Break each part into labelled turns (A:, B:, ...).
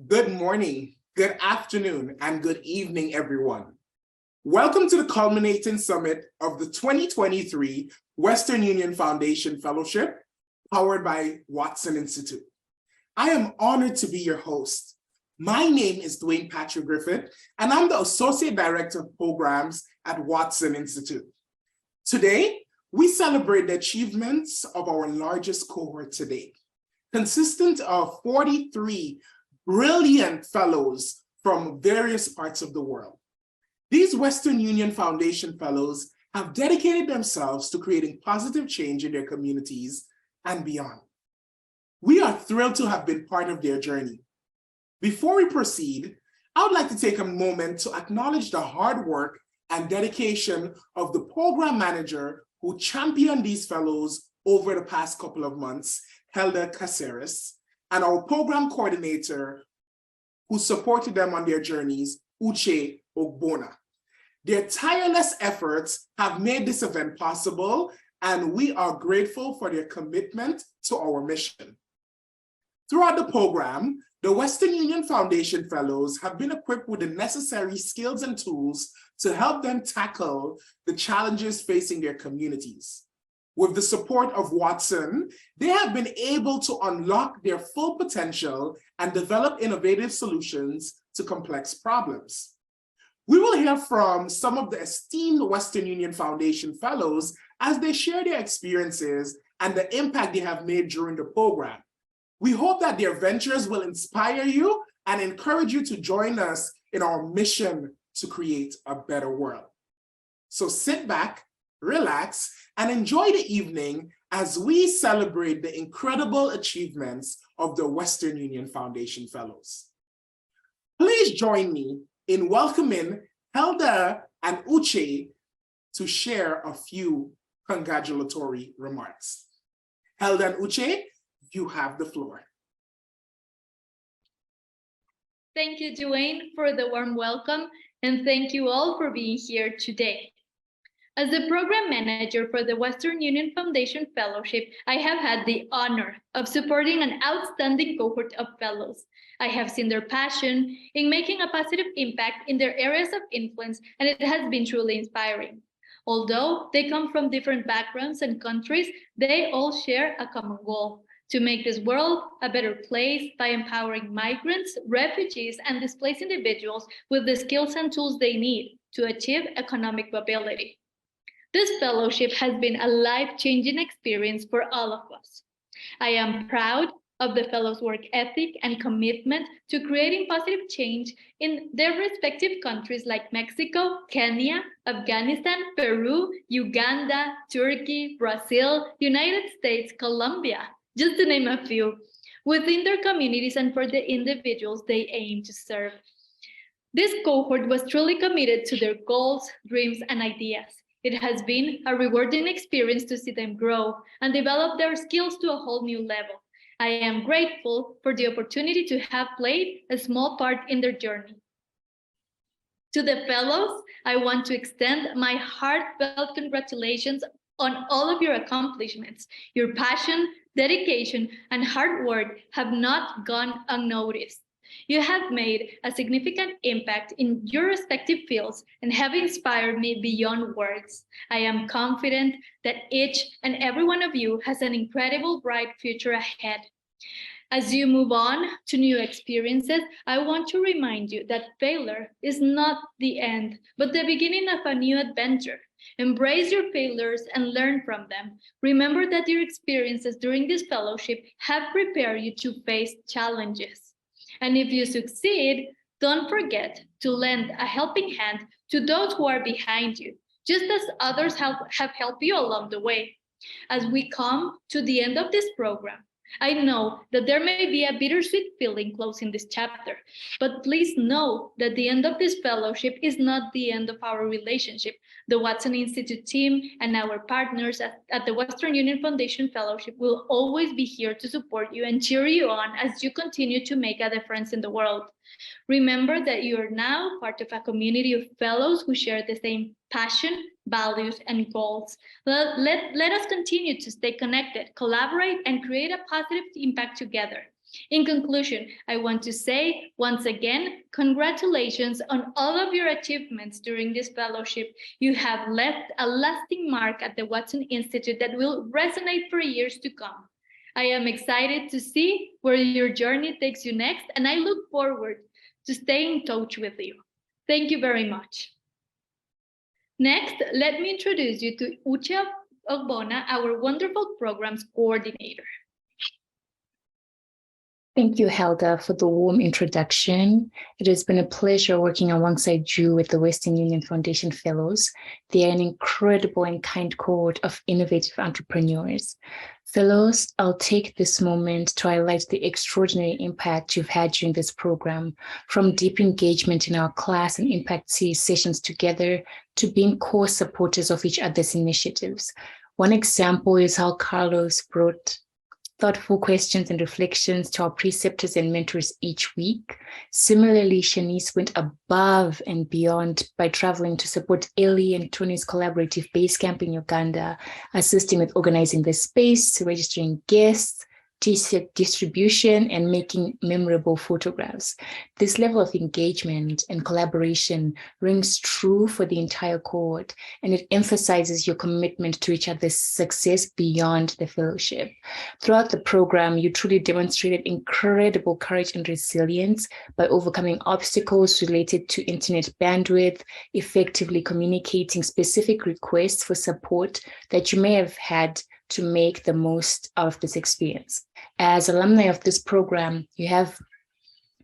A: Good morning, good afternoon, and good evening, everyone. Welcome to the culminating summit of the 2023 Western Union Foundation Fellowship, powered by Watson Institute. I am honored to be your host. My name is Dwayne Patrick Griffith, and I'm the Associate Director of Programs at Watson Institute. Today, we celebrate the achievements of our largest cohort to date, consistent of 43 brilliant fellows from various parts of the world. These Western Union Foundation fellows have dedicated themselves to creating positive change in their communities and beyond. We are thrilled to have been part of their journey. Before we proceed, I would like to take a moment to acknowledge the hard work and dedication of the program manager who championed these fellows over the past couple of months, Helda Caceres, and our program coordinator who supported them on their journeys, Uche Ogbona. Their tireless efforts have made this event possible, and we are grateful for their commitment to our mission. Throughout the program, the Western Union Foundation Fellows have been equipped with the necessary skills and tools to help them tackle the challenges facing their communities. With the support of Watson, they have been able to unlock their full potential and develop innovative solutions to complex problems. We will hear from some of the esteemed Western Union Foundation Fellows as they share their experiences and the impact they have made during the program. We hope that their ventures will inspire you and encourage you to join us in our mission to create a better world. So sit back, relax, and enjoy the evening as we celebrate the incredible achievements of the Western Union Foundation Fellows. Please join me in welcoming Helda and Uche to share a few congratulatory remarks. Helda and Uche, you have the floor.
B: Thank you, Dwayne, for the warm welcome, and thank you all for being here today. As the program manager for the Western Union Foundation Fellowship, I have had the honor of supporting an outstanding cohort of fellows. I have seen their passion in making a positive impact in their areas of influence, and it has been truly inspiring. Although they come from different backgrounds and countries, they all share a common goal: to make this world a better place by empowering migrants, refugees, and displaced individuals with the skills and tools they need to achieve economic mobility. This fellowship has been a life-changing experience for all of us. I am proud of the fellows' work ethic and commitment to creating positive change in their respective countries like Mexico, Kenya, Afghanistan, Peru, Uganda, Turkey, Brazil, United States, Colombia, just to name a few, within their communities and for the individuals they aim to serve. This cohort was truly committed to their goals, dreams, and ideas. It has been a rewarding experience to see them grow and develop their skills to a whole new level. I am grateful for the opportunity to have played a small part in their journey. To the fellows, I want to extend my heartfelt congratulations on all of your accomplishments. Your passion, dedication, and hard work have not gone unnoticed. You have made a significant impact in your respective fields and have inspired me beyond words. I am confident that each and every one of you has an incredible bright future ahead. As you move on to new experiences, I want to remind you that failure is not the end, but the beginning of a new adventure. Embrace your failures and learn from them. Remember that your experiences during this fellowship have prepared you to face challenges. And if you succeed, don't forget to lend a helping hand to those who are behind you, just as others have helped you along the way. As we come to the end of this program, I know that there may be a bittersweet feeling closing this chapter, but please know that the end of this fellowship is not the end of our relationship. The Watson Institute team and our partners at the Western Union Foundation Fellowship will always be here to support you and cheer you on as you continue to make a difference in the world. Remember that you are now part of a community of fellows who share the same passion, values, and goals. Let us continue to stay connected, collaborate, and create a positive impact together. In conclusion, I want to say once again, congratulations on all of your achievements during this fellowship. You have left a lasting mark at the Watson Institute that will resonate for years to come. I am excited to see where your journey takes you next, and I look forward to staying in touch with you. Thank you very much. Next, let me introduce you to Uche Ogbona, our wonderful programs coordinator.
C: Thank you, Helga, for the warm introduction. It has been a pleasure working alongside you with the Western Union Foundation Fellows. They are an incredible and kind cohort of innovative entrepreneurs. Fellows, I'll take this moment to highlight the extraordinary impact you've had during this program, from deep engagement in our class and impact series sessions together to being core supporters of each other's initiatives. One example is how Carlos brought thoughtful questions and reflections to our preceptors and mentors each week. Similarly, Shanice went above and beyond by traveling to support Ellie and Tony's collaborative Basecamp in Uganda, assisting with organizing the space, registering guests, t-shirt distribution, and making memorable photographs. This level of engagement and collaboration rings true for the entire cohort, and it emphasizes your commitment to each other's success beyond the fellowship. Throughout the program, you truly demonstrated incredible courage and resilience by overcoming obstacles related to internet bandwidth, effectively communicating specific requests for support that you may have had to make the most of this experience. As alumni of this program, you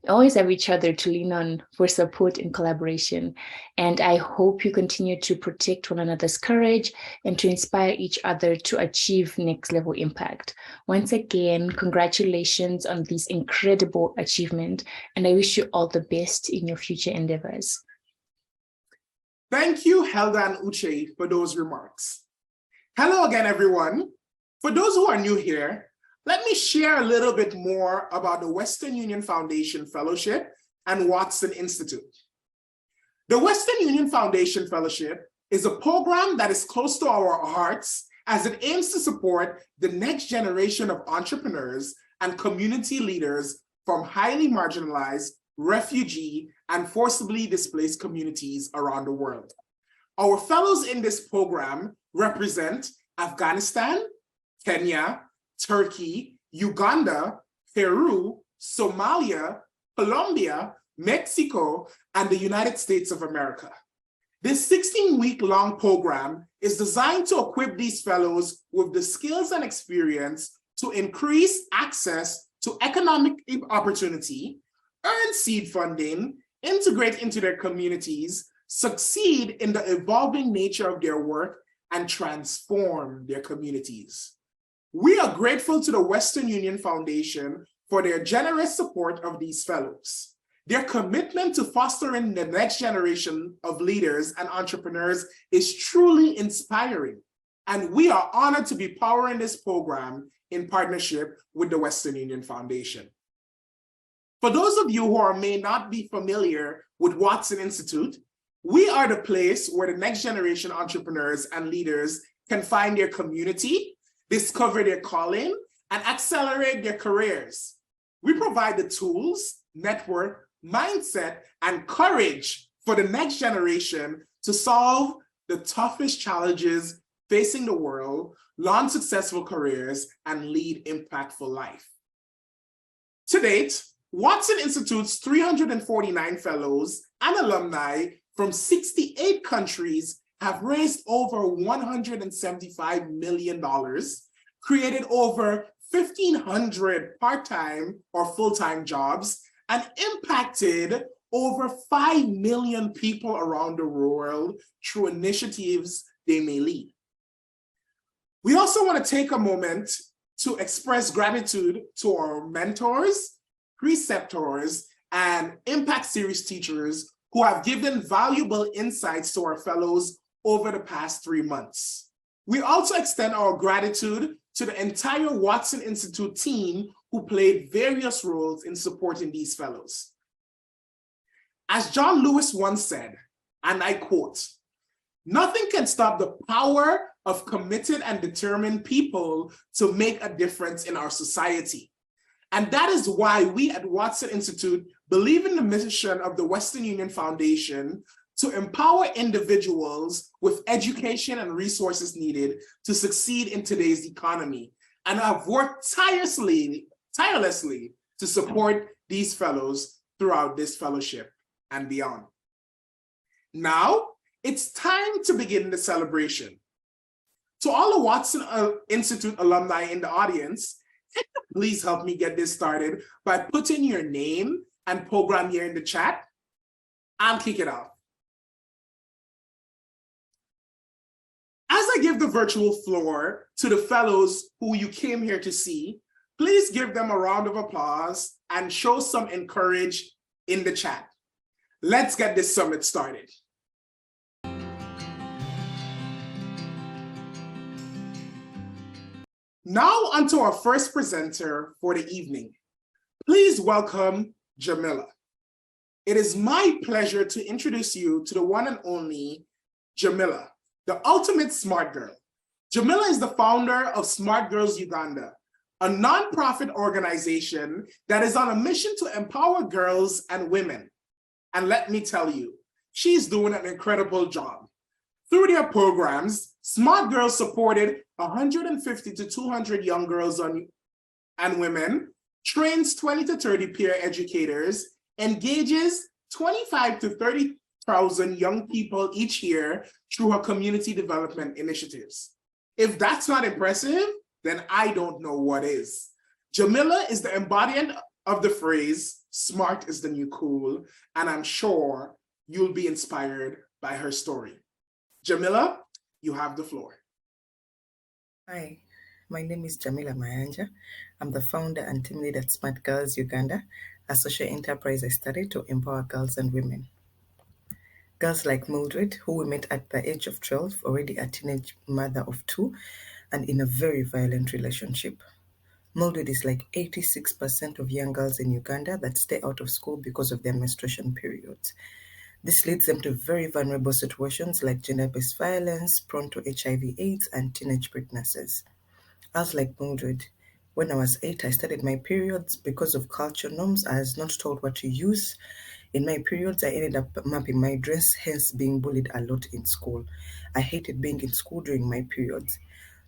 C: always have each other to lean on for support and collaboration. And I hope you continue to protect one another's courage and to inspire each other to achieve next level impact. Once again, congratulations on this incredible achievement, and I wish you all the best in your future endeavors.
A: Thank you, Helga and Uche, for those remarks. Hello again, everyone. For those who are new here, let me share a little bit more about the Western Union Foundation Fellowship and Watson Institute. The Western Union Foundation Fellowship is a program that is close to our hearts as it aims to support the next generation of entrepreneurs and community leaders from highly marginalized, refugee, and forcibly displaced communities around the world. Our fellows in this program represent Afghanistan, Kenya, Turkey, Uganda, Peru, Somalia, Colombia, Mexico, and the United States of America. This 16-week-long program is designed to equip these fellows with the skills and experience to increase access to economic opportunity, earn seed funding, integrate into their communities, succeed in the evolving nature of their work, and transform their communities. We are grateful to the Western Union Foundation for their generous support of these fellows. Their commitment to fostering the next generation of leaders and entrepreneurs is truly inspiring, and we are honored to be powering this program in partnership with the Western Union Foundation. For those of you who may not be familiar with Watson Institute, we are the place where the next generation entrepreneurs and leaders can find their community, discover their calling, and accelerate their careers. We provide the tools, network, mindset, and courage for the next generation to solve the toughest challenges facing the world, launch successful careers, and lead impactful life. To date, Watson Institute's 349 fellows and alumni from 68 countries have raised over $175 million, created over 1,500 part-time or full-time jobs, and impacted over 5 million people around the world through initiatives they may lead. We also want to take a moment to express gratitude to our mentors, preceptors, and impact series teachers who have given valuable insights to our fellows over the past 3 months. We also extend our gratitude to the entire Watson Institute team who played various roles in supporting these fellows. As John Lewis once said, and I quote, "Nothing can stop the power of committed and determined people to make a difference in our society. And that is why we at Watson Institute believe in the mission of the Western Union Foundation to empower individuals with education and resources needed to succeed in today's economy, and have worked tirelessly to support these fellows throughout this fellowship and beyond. Now, it's time to begin the celebration. To all the Watson Institute alumni in the audience, can you please help me get this started by putting your name and program here in the chat? I'll kick it off. As I give the virtual floor to the fellows who you came here to see, please give them a round of applause and show some encouragement in the chat. Let's get this summit started. Now onto our first presenter for the evening. Please welcome Jamila. It is my pleasure to introduce you to the one and only Jamila, the ultimate smart girl. Jamila is the founder of Smart Girls Uganda, a nonprofit organization that is on a mission to empower girls and women. And let me tell you, she's doing an incredible job. Through their programs, Smart Girls supported 150 to 200 young girls and women, trains 20 to 30 peer educators, engages 25 to 30,000 young people each year through her community development initiatives. If that's not impressive, then I don't know what is. Jamila is the embodiment of the phrase, smart is the new cool, and I'm sure you'll be inspired by her story. Jamila, you have the floor.
D: Hi, my name is Jamila Mayanja. I'm the founder and team lead at Smart Girls Uganda, a social enterprise I started to empower girls and women. Girls like Mildred, who we met at the age of 12, already a teenage mother of 2, and in a very violent relationship. Mildred is like 86% of young girls in Uganda that stay out of school because of their menstruation periods. This leads them to very vulnerable situations like gender-based violence, prone to HIV/AIDS, and teenage pregnancies. I was like Mildred. When I was 8, I started my periods. Because of cultural norms, I was not told what to use. In my periods, I ended up mapping my dress, hence being bullied a lot in school. I hated being in school during my periods.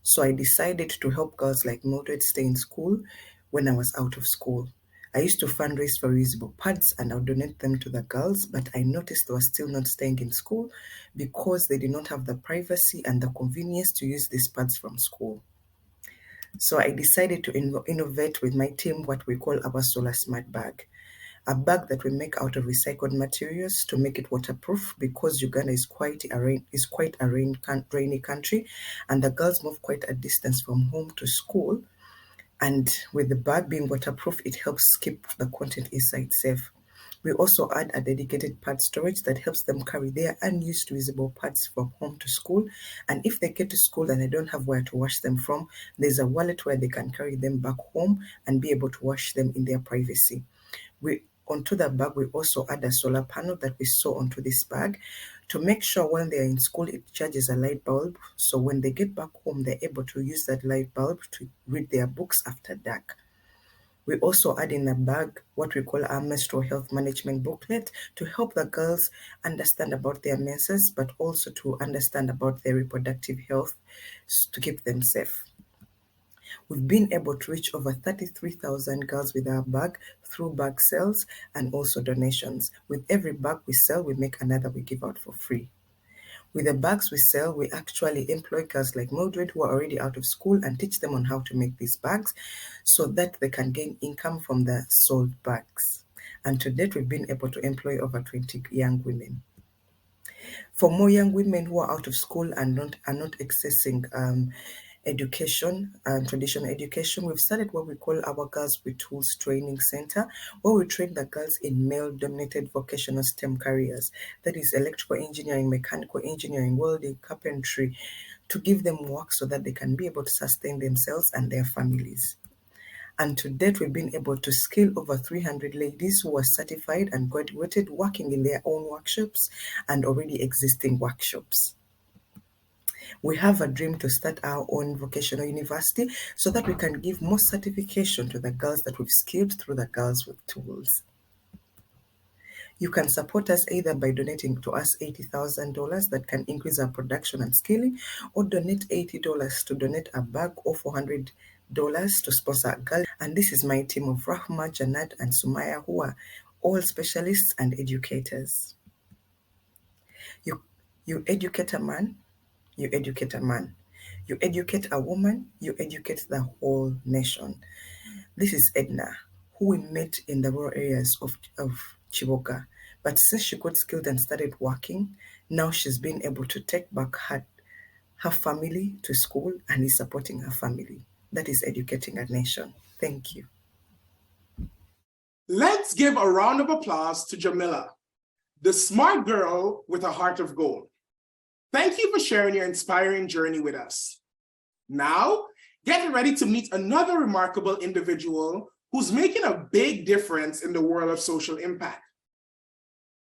D: So I decided to help girls like Mildred stay in school when I was out of school. I used to fundraise for reusable pads and I would donate them to the girls, but I noticed they were still not staying in school because they did not have the privacy and the convenience to use these pads from school. So I decided to innovate with my team what we call our Solar Smart Bag, a bag that we make out of recycled materials to make it waterproof because Uganda is quite a rainy country and the girls move quite a distance from home to school. And with the bag being waterproof, it helps keep the content inside safe. We also add a dedicated pad storage that helps them carry their unused reusable pads from home to school. And if they get to school and they don't have where to wash them from, there's a wallet where they can carry them back home and be able to wash them in their privacy. Onto the bag, we also add a solar panel that we sew onto this bag to make sure when they're in school, it charges a light bulb. So when they get back home, they're able to use that light bulb to read their books after dark. We also add in the bag what we call our menstrual health management booklet to help the girls understand about their menses, but also to understand about their reproductive health to keep them safe. We've been able to reach over 33,000 girls with our bag through bag sales and also donations. With every bag we sell, we make another we give out for free. With the bags we sell, we actually employ girls like Mildred who are already out of school and teach them on how to make these bags so that they can gain income from the sold bags. And to date, we've been able to employ over 20 young women. For more young women who are out of school and are not accessing education and traditional education, we've started what we call our Girls with Tools Training Center, where we train the girls in male-dominated vocational STEM careers, that is electrical engineering, mechanical engineering, welding, carpentry, to give them work so that they can be able to sustain themselves and their families. And to date, we've been able to skill over 300 ladies who are certified and graduated, working in their own workshops and already existing workshops. We have a dream to start our own vocational university so that we can give more certification to the girls that we've skilled through the Girls with Tools. You can support us either by donating to us $80,000 that can increase our production and skilling, or donate $80 to donate a bag, or $400 to sponsor a girl. And this is my team of Rahma, Janat, and Sumaya, who are all specialists and educators. You educate a man, you educate a man. You educate a woman, you educate the whole nation. This is Edna, who we met in the rural areas of Chiboka. But since she got skilled and started working, now she's been able to take back her family to school and is supporting her family. That is educating a nation. Thank you.
A: Let's give a round of applause to Jamila, the smart girl with a heart of gold. Thank you for sharing your inspiring journey with us. Now, get ready to meet another remarkable individual who's making a big difference in the world of social impact.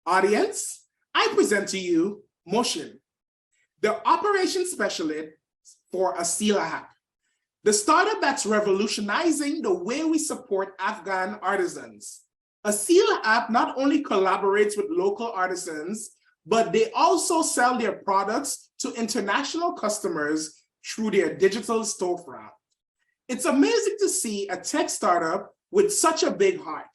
A: Audience, I present to you Moshin, the operations specialist for Asila app, the startup that's revolutionizing the way we support Afghan artisans. Asila app not only collaborates with local artisans, but they also sell their products to international customers through their digital storefront. It's amazing to see a tech startup with such a big heart.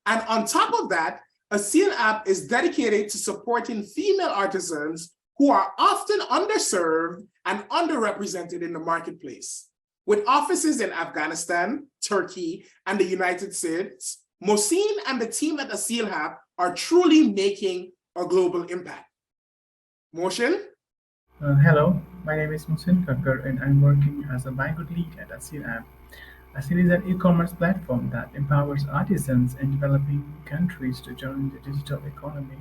A: And on top of that, Asila app is dedicated to supporting female artisans who are often underserved and underrepresented in the marketplace. With offices in Afghanistan, Turkey, and the United States, Mohsin and the team at Asila app are truly making a global impact. Mohsin?
E: Hello, my name is Mohsin Kakkar and I'm working as a Banggood lead at Asila app. Asila is an e-commerce platform that empowers artisans in developing countries to join the digital economy.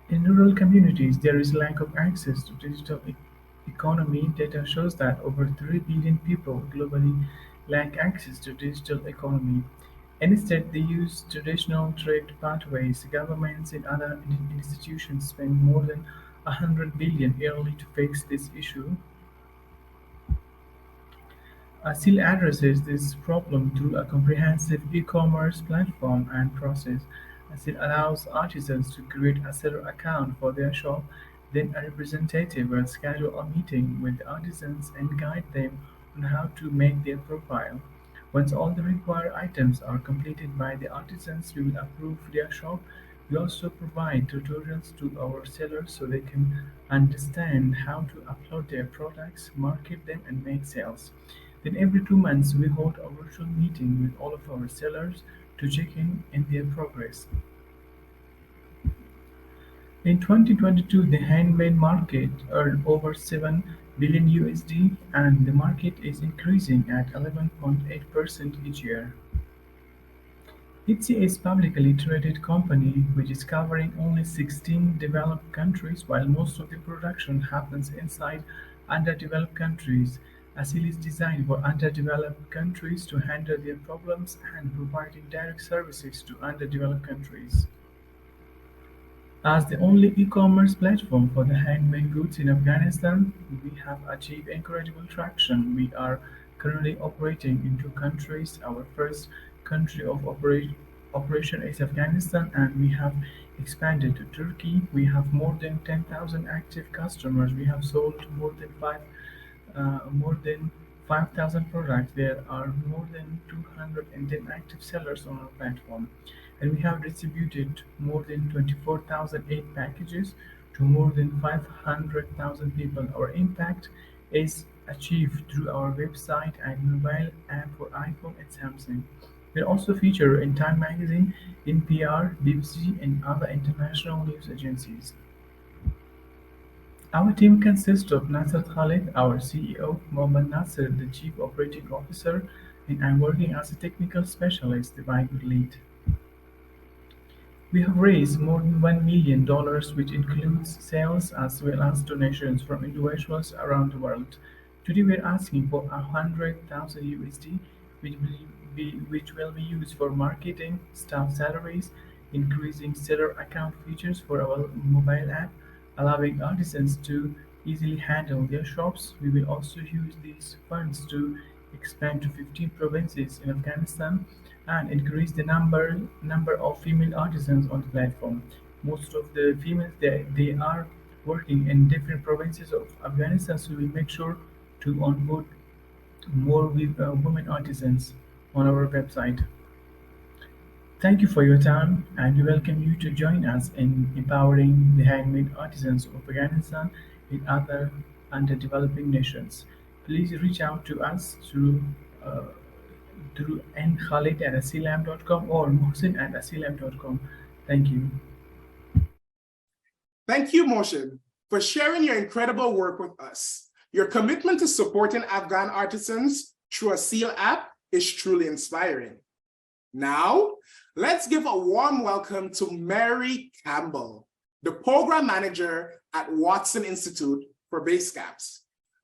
E: In rural communities, there is lack of access to digital economy. Data shows that over 3 billion people globally lack access to digital economy. Instead, they use traditional trade pathways. Governments and other institutions spend more than 100 billion yearly to fix this issue. Asila addresses this problem through a comprehensive e-commerce platform and process. Asila allows artisans to create a seller account for their shop, then a representative will schedule a meeting with the artisans and guide them on how to make their profile. Once all the required items are completed by the artisans, we will approve their shop. We also provide tutorials to our sellers so they can understand how to upload their products, market them, and make sales. Then every 2 months, we hold a virtual meeting with all of our sellers to check in their progress. In 2022, the handmade market earned over 7 billion USD, and the market is increasing at 11.8% each year. Etsy is a publicly traded company which is covering only 16 developed countries, while most of the production happens inside underdeveloped countries. Asila is designed for underdeveloped countries to handle their problems and providing direct services to underdeveloped countries. As the only e-commerce platform for the handmade goods in Afghanistan, we have achieved incredible traction. We are currently operating in 2 countries. Our first country of operation is Afghanistan, and we have expanded to Turkey. We have more than 10,000 active customers. We have sold more than 5,000 products. There are more than 210 active sellers on our platform, and we have distributed more than 24,000 aid packages to more than 500,000 people. Our impact is achieved through our website and mobile app for iPhone and Samsung. We are also featured in Time Magazine, NPR, BBC, and other international news agencies. Our team consists of Nasser Khalid, our CEO, Mohammad Nasser, the Chief Operating Officer, and I'm working as a technical specialist, the Banggood lead. We have raised more than $1 million, which includes sales as well as donations from individuals around the world. Today we are asking for 100,000 USD, which will be used for marketing, staff salaries, increasing seller account features for our mobile app, allowing artisans to easily handle their shops. We will also use these funds to expand to 15 provinces in Afghanistan and increase the number of female artisans on the platform. Most of the females they are working in different provinces of Afghanistan, so we make sure to onboard more women artisans on our website. Thank you for your time, and we welcome you to join us in empowering the handmade artisans of Afghanistan in other underdeveloping nations. Please reach out to us uh, through nkhalid@asilam.com or mohsin@asilam.com. Thank you.
A: Thank you, Moshe, for sharing your incredible work with us. Your commitment to supporting Afghan artisans through a SEAL app is truly inspiring. Now, let's give a warm welcome to Mary Campbell, the program manager at Watson Institute for Basecamps.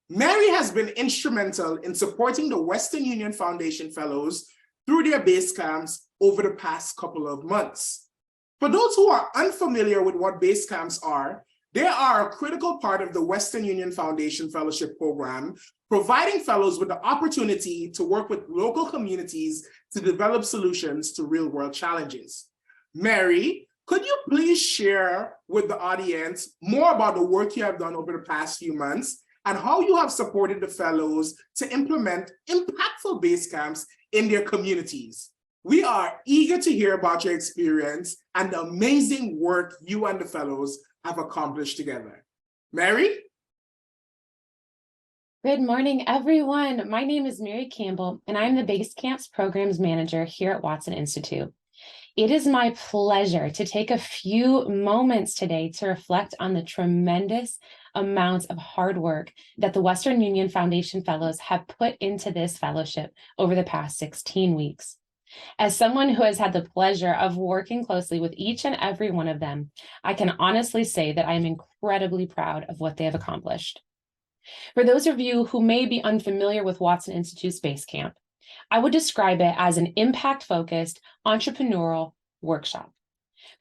A: Mary has been instrumental in supporting the Western Union Foundation Fellows through their Basecamps over the past couple of months. For those who are unfamiliar with what Basecamps are, they are a critical part of the Western Union Foundation Fellowship Program, providing fellows with the opportunity to work with local communities to develop solutions to real-world challenges. Mary, could you please share with the audience more about the work you have done over the past few months and how you have supported the fellows to implement impactful Basecamps in their communities? We are eager to hear about your experience and the amazing work you and the fellows have accomplished together. Mary?
F: Good morning, everyone. My name is Mary Campbell, and I'm the Basecamps Programs Manager here at Watson Institute. It is my pleasure to take a few moments today to reflect on the tremendous amounts of hard work that the Western Union Foundation Fellows have put into this fellowship over the past 16 weeks. As someone who has had the pleasure of working closely with each and every one of them, I can honestly say that I am incredibly proud of what they have accomplished. For those of you who may be unfamiliar with Watson Institute's Basecamp, I would describe it as an impact-focused entrepreneurial workshop.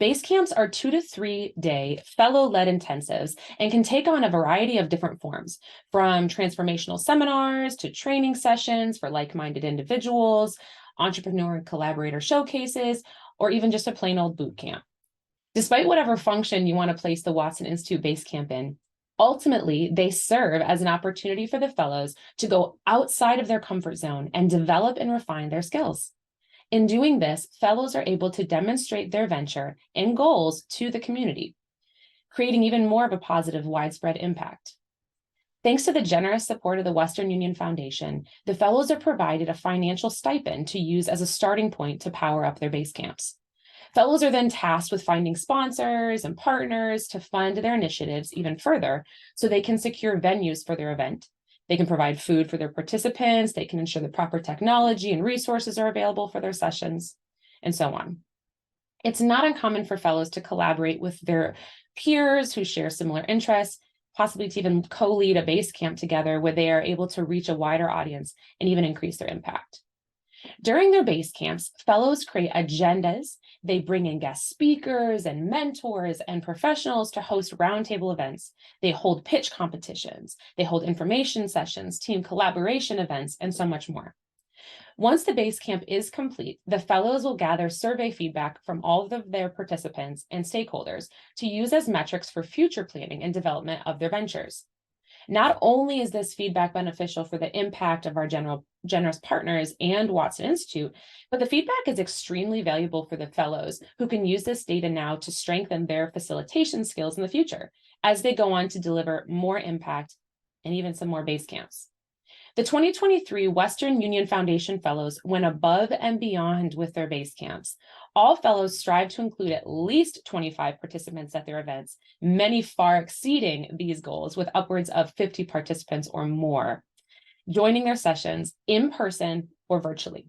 F: Basecamps are 2 to 3 day fellow-led intensives and can take on a variety of different forms, from transformational seminars to training sessions for like-minded individuals, entrepreneur and collaborator showcases, or even just a plain old boot camp. Despite whatever function you want to place the Watson Institute Basecamp in, ultimately, they serve as an opportunity for the fellows to go outside of their comfort zone and develop and refine their skills. In doing this, fellows are able to demonstrate their venture and goals to the community, creating even more of a positive, widespread impact. Thanks to the generous support of the Western Union Foundation, the fellows are provided a financial stipend to use as a starting point to power up their Basecamps. Fellows are then tasked with finding sponsors and partners to fund their initiatives even further so they can secure venues for their event. They can provide food for their participants, they can ensure the proper technology and resources are available for their sessions, and so on. It's not uncommon for fellows to collaborate with their peers who share similar interests, possibly to even co-lead a Basecamp together where they are able to reach a wider audience and even increase their impact. During their Basecamps, fellows create agendas. They bring in guest speakers and mentors and professionals to host roundtable events. They hold pitch competitions. They hold information sessions, team collaboration events, and so much more. Once the Basecamp is complete, the fellows will gather survey feedback from all of their participants and stakeholders to use as metrics for future planning and development of their ventures. Not only is this feedback beneficial for the impact of our generous partners and Watson Institute, but the feedback is extremely valuable for the fellows who can use this data now to strengthen their facilitation skills in the future as they go on to deliver more impact and even some more Basecamps. The 2023 Western Union Foundation Fellows went above and beyond with their Basecamps. All fellows strive to include at least 25 participants at their events, many far exceeding these goals with upwards of 50 participants or more, joining their sessions in person or virtually.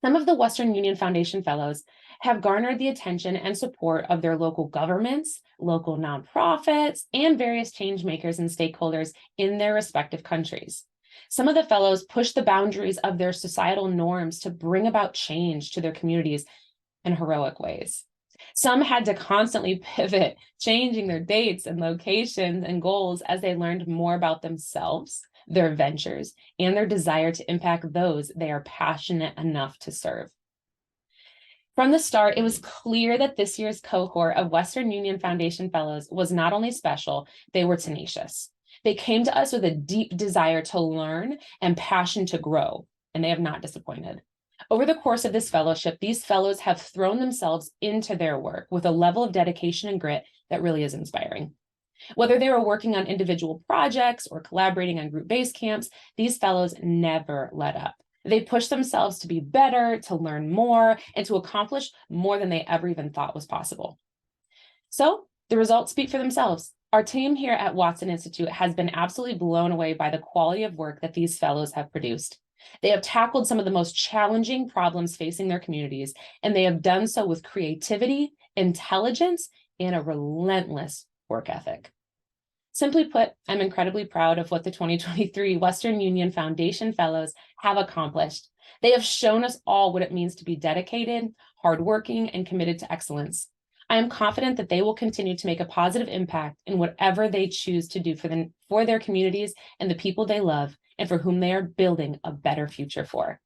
F: Some of the Western Union Foundation Fellows have garnered the attention and support of their local governments, local nonprofits, and various change makers and stakeholders in their respective countries. Some of the fellows push the boundaries of their societal norms to bring about change to their communities in heroic ways. Some had to constantly pivot, changing their dates and locations and goals as they learned more about themselves, their ventures, and their desire to impact those they are passionate enough to serve. From the start, it was clear that this year's cohort of Western Union Foundation Fellows was not only special, they were tenacious. They came to us with a deep desire to learn and passion to grow, and they have not disappointed. Over the course of this fellowship, these fellows have thrown themselves into their work with a level of dedication and grit that really is inspiring. Whether they were working on individual projects or collaborating on group base camps, these fellows never let up. They pushed themselves to be better, to learn more, and to accomplish more than they ever even thought was possible. So the results speak for themselves. Our team here at Watson Institute has been absolutely blown away by the quality of work that these fellows have produced. They have tackled some of the most challenging problems facing their communities, and they have done so with creativity, intelligence, and a relentless work ethic. Simply put, I'm incredibly proud of what the 2023 Western Union Foundation Fellows have accomplished. They have shown us all what it means to be dedicated, hardworking, and committed to excellence. I am confident that they will continue to make a positive impact in whatever they choose to do for their communities and the people they love, and for whom they are building a better future for.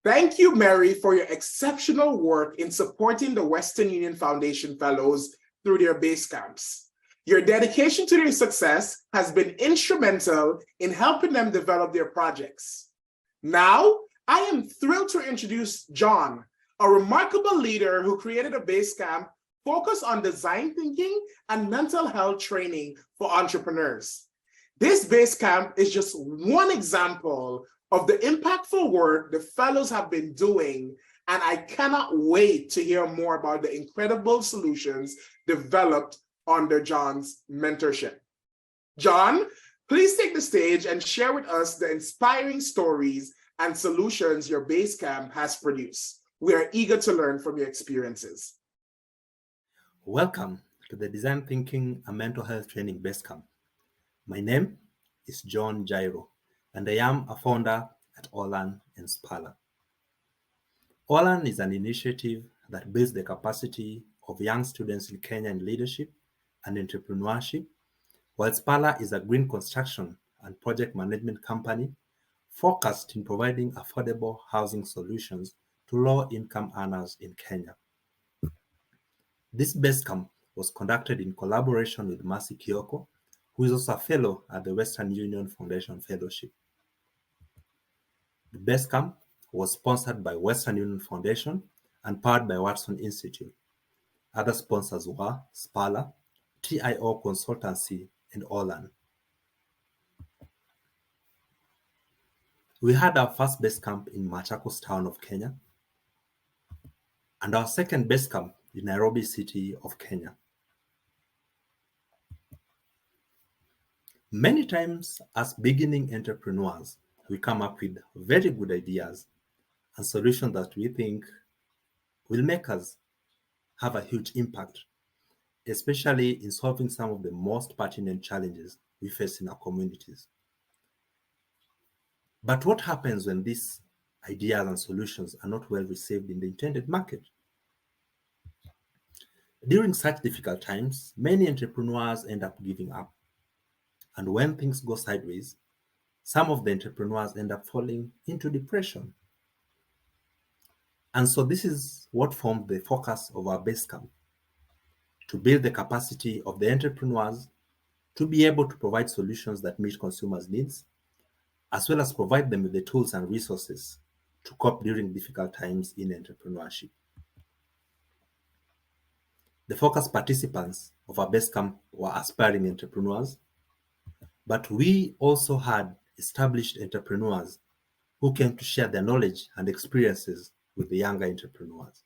A: Thank you, Mary, for your exceptional work in supporting the Western Union Foundation Fellows through their base camps. Your dedication to their success has been instrumental in helping them develop their projects. Now, I am thrilled to introduce John, a remarkable leader who created a base camp focused on design thinking and mental health training for entrepreneurs. This base camp is just one example of the impactful work the fellows have been doing, and I cannot wait to hear more about the incredible solutions developed under John's mentorship. John, please take the stage and share with us the inspiring stories and solutions your base camp has produced. We are eager to learn from your experiences.
G: Welcome to the Design Thinking and Mental Health Training Base Camp. My name is John Jairo, and I am a founder at Olan and Spala. Olan is an initiative that builds the capacity of young students in Kenya in leadership and entrepreneurship, while Spala is a green construction and project management company focused in providing affordable housing solutions to low-income earners in Kenya. This base camp was conducted in collaboration with Mercy Kioko, who is also a fellow at the Western Union Foundation Fellowship. The base camp was sponsored by Western Union Foundation and powered by Watson Institute. Other sponsors were Spala, TIO Consultancy, and Olan. We had our first base camp in Machakos town of Kenya, and our second base camp in Nairobi city of Kenya. Many times as beginning entrepreneurs, we come up with very good ideas and solutions that we think will make us have a huge impact, especially in solving some of the most pertinent challenges we face in our communities. But what happens when these ideas and solutions are not well received in the intended market? During such difficult times, many entrepreneurs end up giving up. And when things go sideways, some of the entrepreneurs end up falling into depression. And so this is what formed the focus of our base camp: to build the capacity of the entrepreneurs to be able to provide solutions that meet consumers' needs, as well as provide them with the tools and resources to cope during difficult times in entrepreneurship. The focus participants of our base camp were aspiring entrepreneurs, but we also had established entrepreneurs who came to share their knowledge and experiences with the younger entrepreneurs.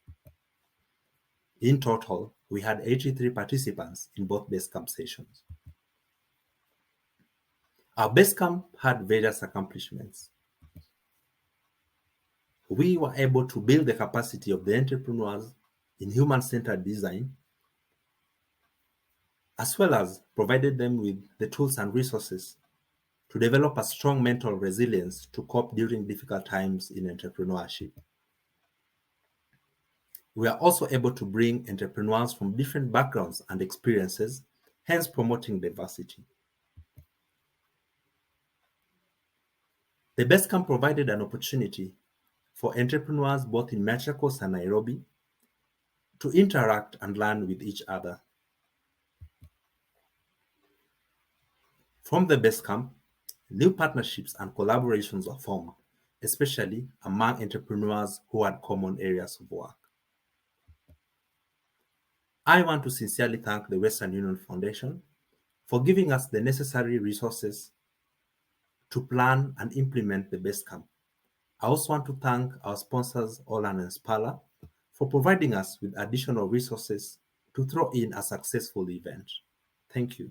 G: In total, we had 83 participants in both base camp sessions. Our base camp had various accomplishments. We were able to build the capacity of the entrepreneurs in human-centered design, as well as provided them with the tools and resources to develop a strong mental resilience to cope during difficult times in entrepreneurship. We are also able to bring entrepreneurs from different backgrounds and experiences, hence promoting diversity. The Basecamp provided an opportunity for entrepreneurs both in Machakos and Nairobi to interact and learn with each other. From the Basecamp, new partnerships and collaborations were formed, especially among entrepreneurs who had common areas of work. I want to sincerely thank the Western Union Foundation for giving us the necessary resources to plan and implement the Basecamp. I also want to thank our sponsors, Olan and Spala, for providing us with additional resources to throw in a successful event. Thank you.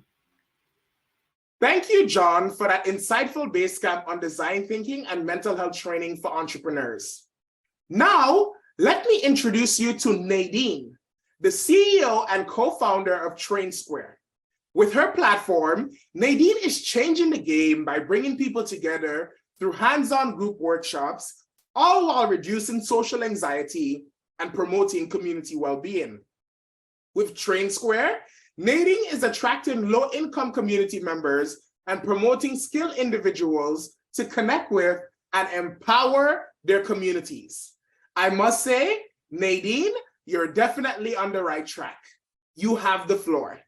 A: Thank you, John, for that insightful Basecamp on design thinking and mental health training for entrepreneurs. Now, let me introduce you to Nadine, the CEO and co-founder of TrainSquare. With her platform, Nadine is changing the game by bringing people together through hands-on group workshops, all while reducing social anxiety and promoting community well-being. With TrainSquare, Nadine is attracting low-income community members and promoting skilled individuals to connect with and empower their communities. I must say, Nadine, you're definitely on the right track. You have the floor.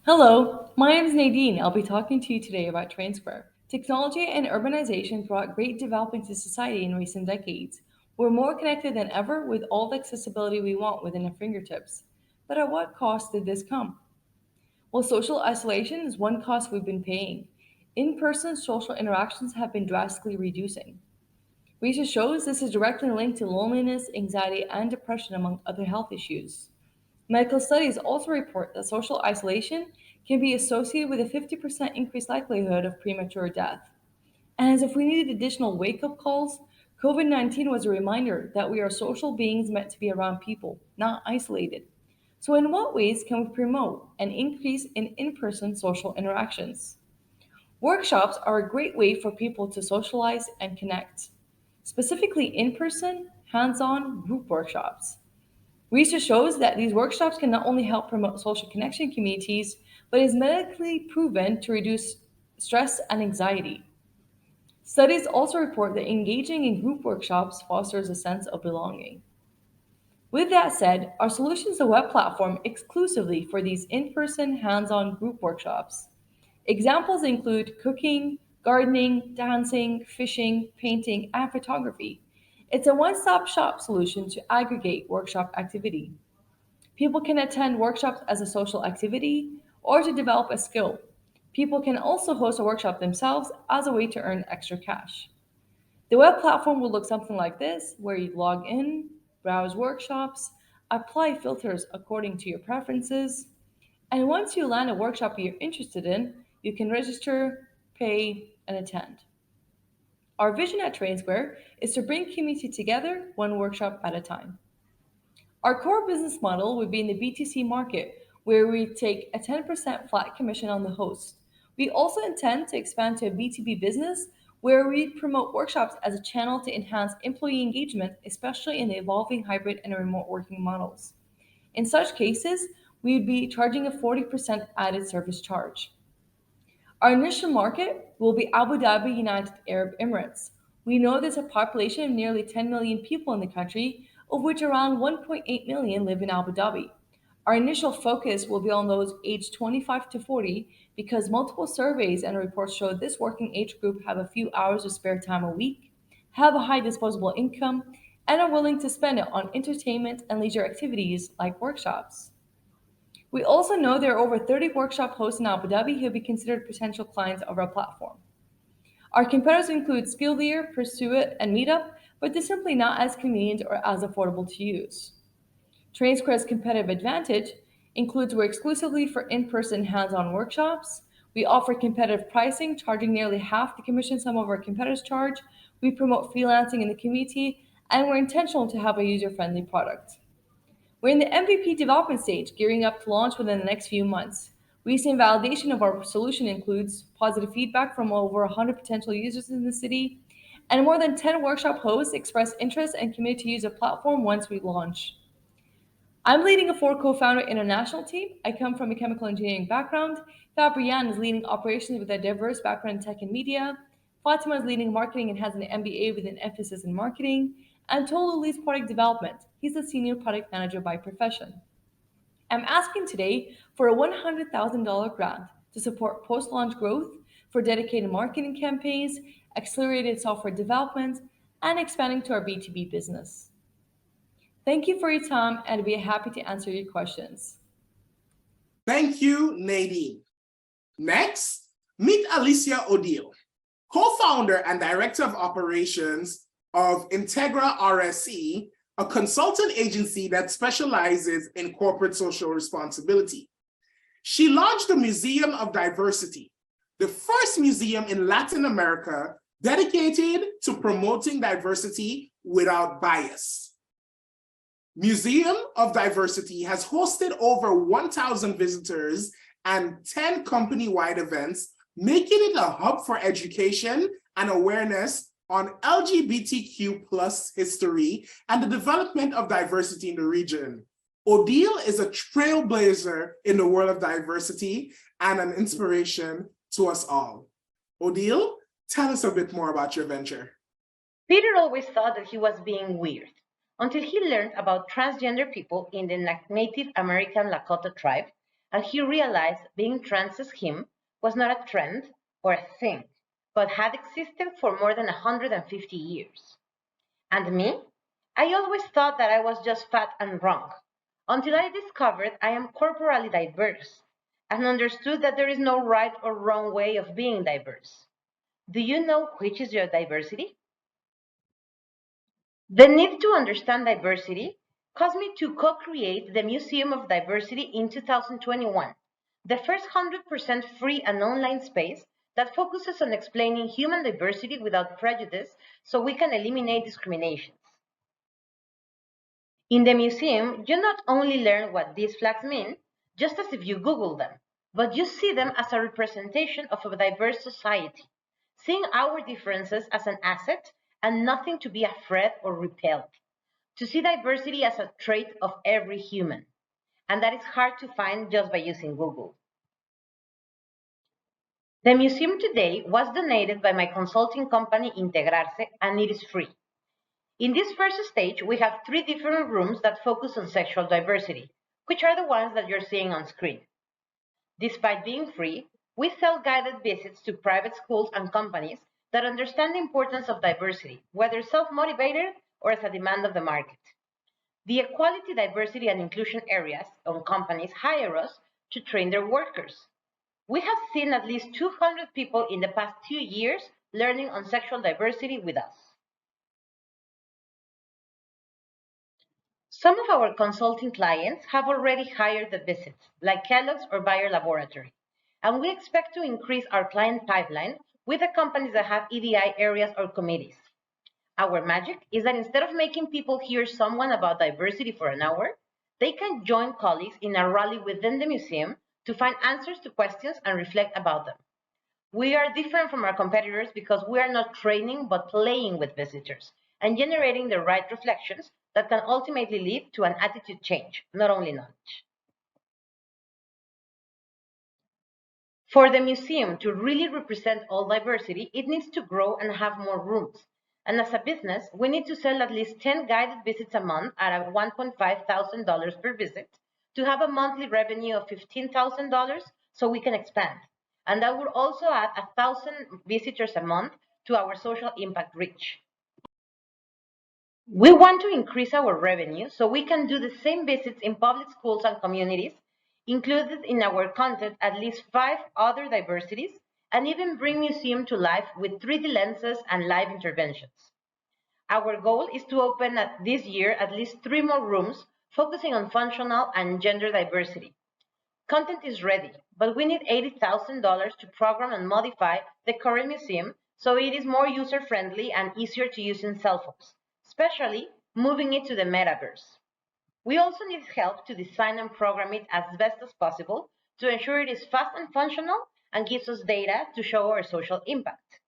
H: Hello, my name is Nadine. I'll be talking to you today about TrainSquare. Technology and urbanization brought great development to society in recent decades. We're more connected than ever with all the accessibility we want within our fingertips. But at what cost did this come? Well, social isolation is one cost we've been paying. In-person social interactions have been drastically reducing. Research shows this is directly linked to loneliness, anxiety, and depression, among other health issues. Medical studies also report that social isolation can be associated with a 50% increased likelihood of premature death. And as if we needed additional wake-up calls, COVID-19 was a reminder that we are social beings meant to be around people, not isolated. So in what ways can we promote an increase in in-person social interactions? Workshops are a great way for people to socialize and connect, specifically in-person, hands-on group workshops. Research shows that these workshops can not only help promote social connection communities, but is medically proven to reduce stress and anxiety. Studies also report that engaging in group workshops fosters a sense of belonging. With that said, our solution is a web platform exclusively for these in-person, hands-on group workshops. Examples include cooking, gardening, dancing, fishing, painting, and photography. It's a one-stop shop solution to aggregate workshop activity. People can attend workshops as a social activity or to develop a skill. People can also host a workshop themselves as a way to earn extra cash. The web platform will look something like this, where you log in, browse workshops, apply filters according to your preferences, and once you land a workshop you're interested in, you can register, pay, and attend. Our vision at TrainSquare is to bring community together one workshop at a time. Our core business model would be in the B2C market, where we take a 10% flat commission on the host. We also intend to expand to a B2B business, where we promote workshops as a channel to enhance employee engagement, especially in the evolving hybrid and remote working models. In such cases, we would be charging a 40% added service charge. Our initial market will be Abu Dhabi, United Arab Emirates. We know there's a population of nearly 10 million people in the country, of which around 1.8 million live in Abu Dhabi. Our initial focus will be on those aged 25 to 40 because multiple surveys and reports show this working age group have a few hours of spare time a week, have a high disposable income, and are willing to spend it on entertainment and leisure activities like workshops. We also know there are over 30 workshop hosts in Abu Dhabi who would be considered potential clients of our platform. Our competitors include Skilldeer, Pursuit, and Meetup, but they're simply not as convenient or as affordable to use. TrainSquare's competitive advantage includes we're exclusively for in-person hands-on workshops. We offer competitive pricing, charging nearly half the commission some of our competitors charge. We promote freelancing in the community, and we're intentional to have a user-friendly product. We're in the MVP development stage, gearing up to launch within the next few months. Recent validation of our solution includes positive feedback from over 100 potential users in the city, and more than 10 workshop hosts express interest and commit to use the platform once we launch. I'm leading a 4 co-founder international team. I come from a chemical engineering background. Fabrienne is leading operations with a diverse background in tech and media. Fatima is leading marketing and has an MBA with an emphasis in marketing. And Tolu leads product development. He's a senior product manager by profession. I'm asking today for a $100,000 grant to support post-launch growth for dedicated marketing campaigns, accelerated software development, and expanding to our B2B business. Thank you for your time, and I'd be happy to answer your questions.
A: Thank you, Nadine. Next, meet Alicia O'Deal, co-founder and director of operations of Integra RSE, a consultant agency that specializes in corporate social responsibility. She launched the Museum of Diversity, the first museum in Latin America dedicated to promoting diversity without bias. Museum of Diversity has hosted over 1,000 visitors and 10 company-wide events, making it a hub for education and awareness on LGBTQ+ history and the development of diversity in the region. O'Deal is a trailblazer in the world of diversity and an inspiration to us all. O'Deal, tell us a bit more about your venture.
I: Peter always thought that he was being weird until he learned about transgender people in the Native American Lakota tribe, and he realized being trans as him was not a trend or a thing, but had existed for more than 150 years. And me? I always thought that I was just fat and wrong, until I discovered I am corporally diverse and understood that there is no right or wrong way of being diverse. Do you know which is your diversity? The need to understand diversity caused me to co-create the Museum of Diversity in 2021, the first 100% free and online space that focuses on explaining human diversity without prejudice so we can eliminate discriminations. In the museum, you not only learn what these flags mean, just as if you Google them, but you see them as a representation of a diverse society, seeing our differences as an asset and nothing to be afraid or repelled, to see diversity as a trait of every human, and that is hard to find just by using Google. The museum today was donated by my consulting company Integrarse, and it is free. In this first stage, we have 3 different rooms that focus on sexual diversity, which are the ones that you're seeing on screen. Despite being free, we sell guided visits to private schools and companies that understand the importance of diversity, whether self-motivated or as a demand of the market. The equality, diversity, and inclusion areas on companies hire us to train their workers. We have seen at least 200 people in the past 2 years learning on sexual diversity with us. Some of our consulting clients have already hired the visits, like Kellogg's or Bayer Laboratory, and we expect to increase our client pipeline with the companies that have EDI areas or committees. Our magic is that instead of making people hear someone about diversity for an hour, they can join colleagues in a rally within the museum to find answers to questions and reflect about them. We are different from our competitors because we are not training but playing with visitors and generating the right reflections that can ultimately lead to an attitude change, not only knowledge. For the museum to really represent all diversity, it needs to grow and have more rooms. And as a business, we need to sell at least 10 guided visits a month at a $1,500 per visit to have a monthly revenue of $15,000 so we can expand. And that would also add 1,000 visitors a month to our social impact reach. We want to increase our revenue so we can do the same visits in public schools and communities, included in our content at least 5 other diversities, and even bring museum to life with 3D lenses and live interventions. Our goal is to open this year at least 3 more rooms focusing on functional and gender diversity. Content is ready, but we need $80,000 to program and modify the current museum so it is more user-friendly and easier to use in cell phones, especially moving it to the metaverse. We also need help to design and program it as best as possible to ensure it is fast and functional and gives us data to show our social impact.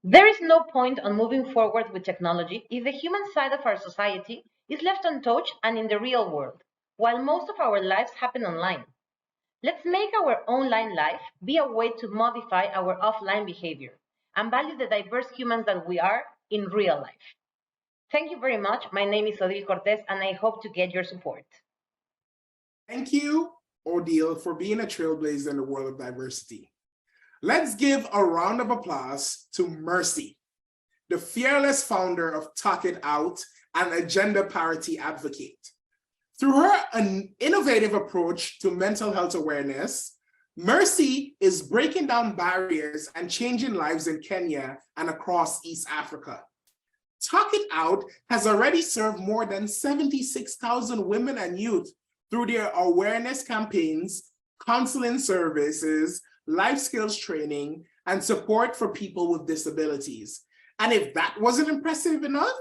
I: There is no point on moving forward with technology if the human side of our society is left untouched and in the real world, while most of our lives happen online. Let's make our online life be a way to modify our offline behavior and value the diverse humans that we are in real life. Thank you very much. My name is Odile Cortez, and I hope to get your support.
A: Thank you, Odile, for being a trailblazer in the world of diversity. Let's give a round of applause to Mercy, the fearless founder of Talk It Out and a gender parity advocate. Through an innovative approach to mental health awareness, Mercy is breaking down barriers and changing lives in Kenya and across East Africa. Talk It Out has already served more than 76,000 women and youth through their awareness campaigns, counseling services, life skills training, and support for people with disabilities. And if that wasn't impressive enough,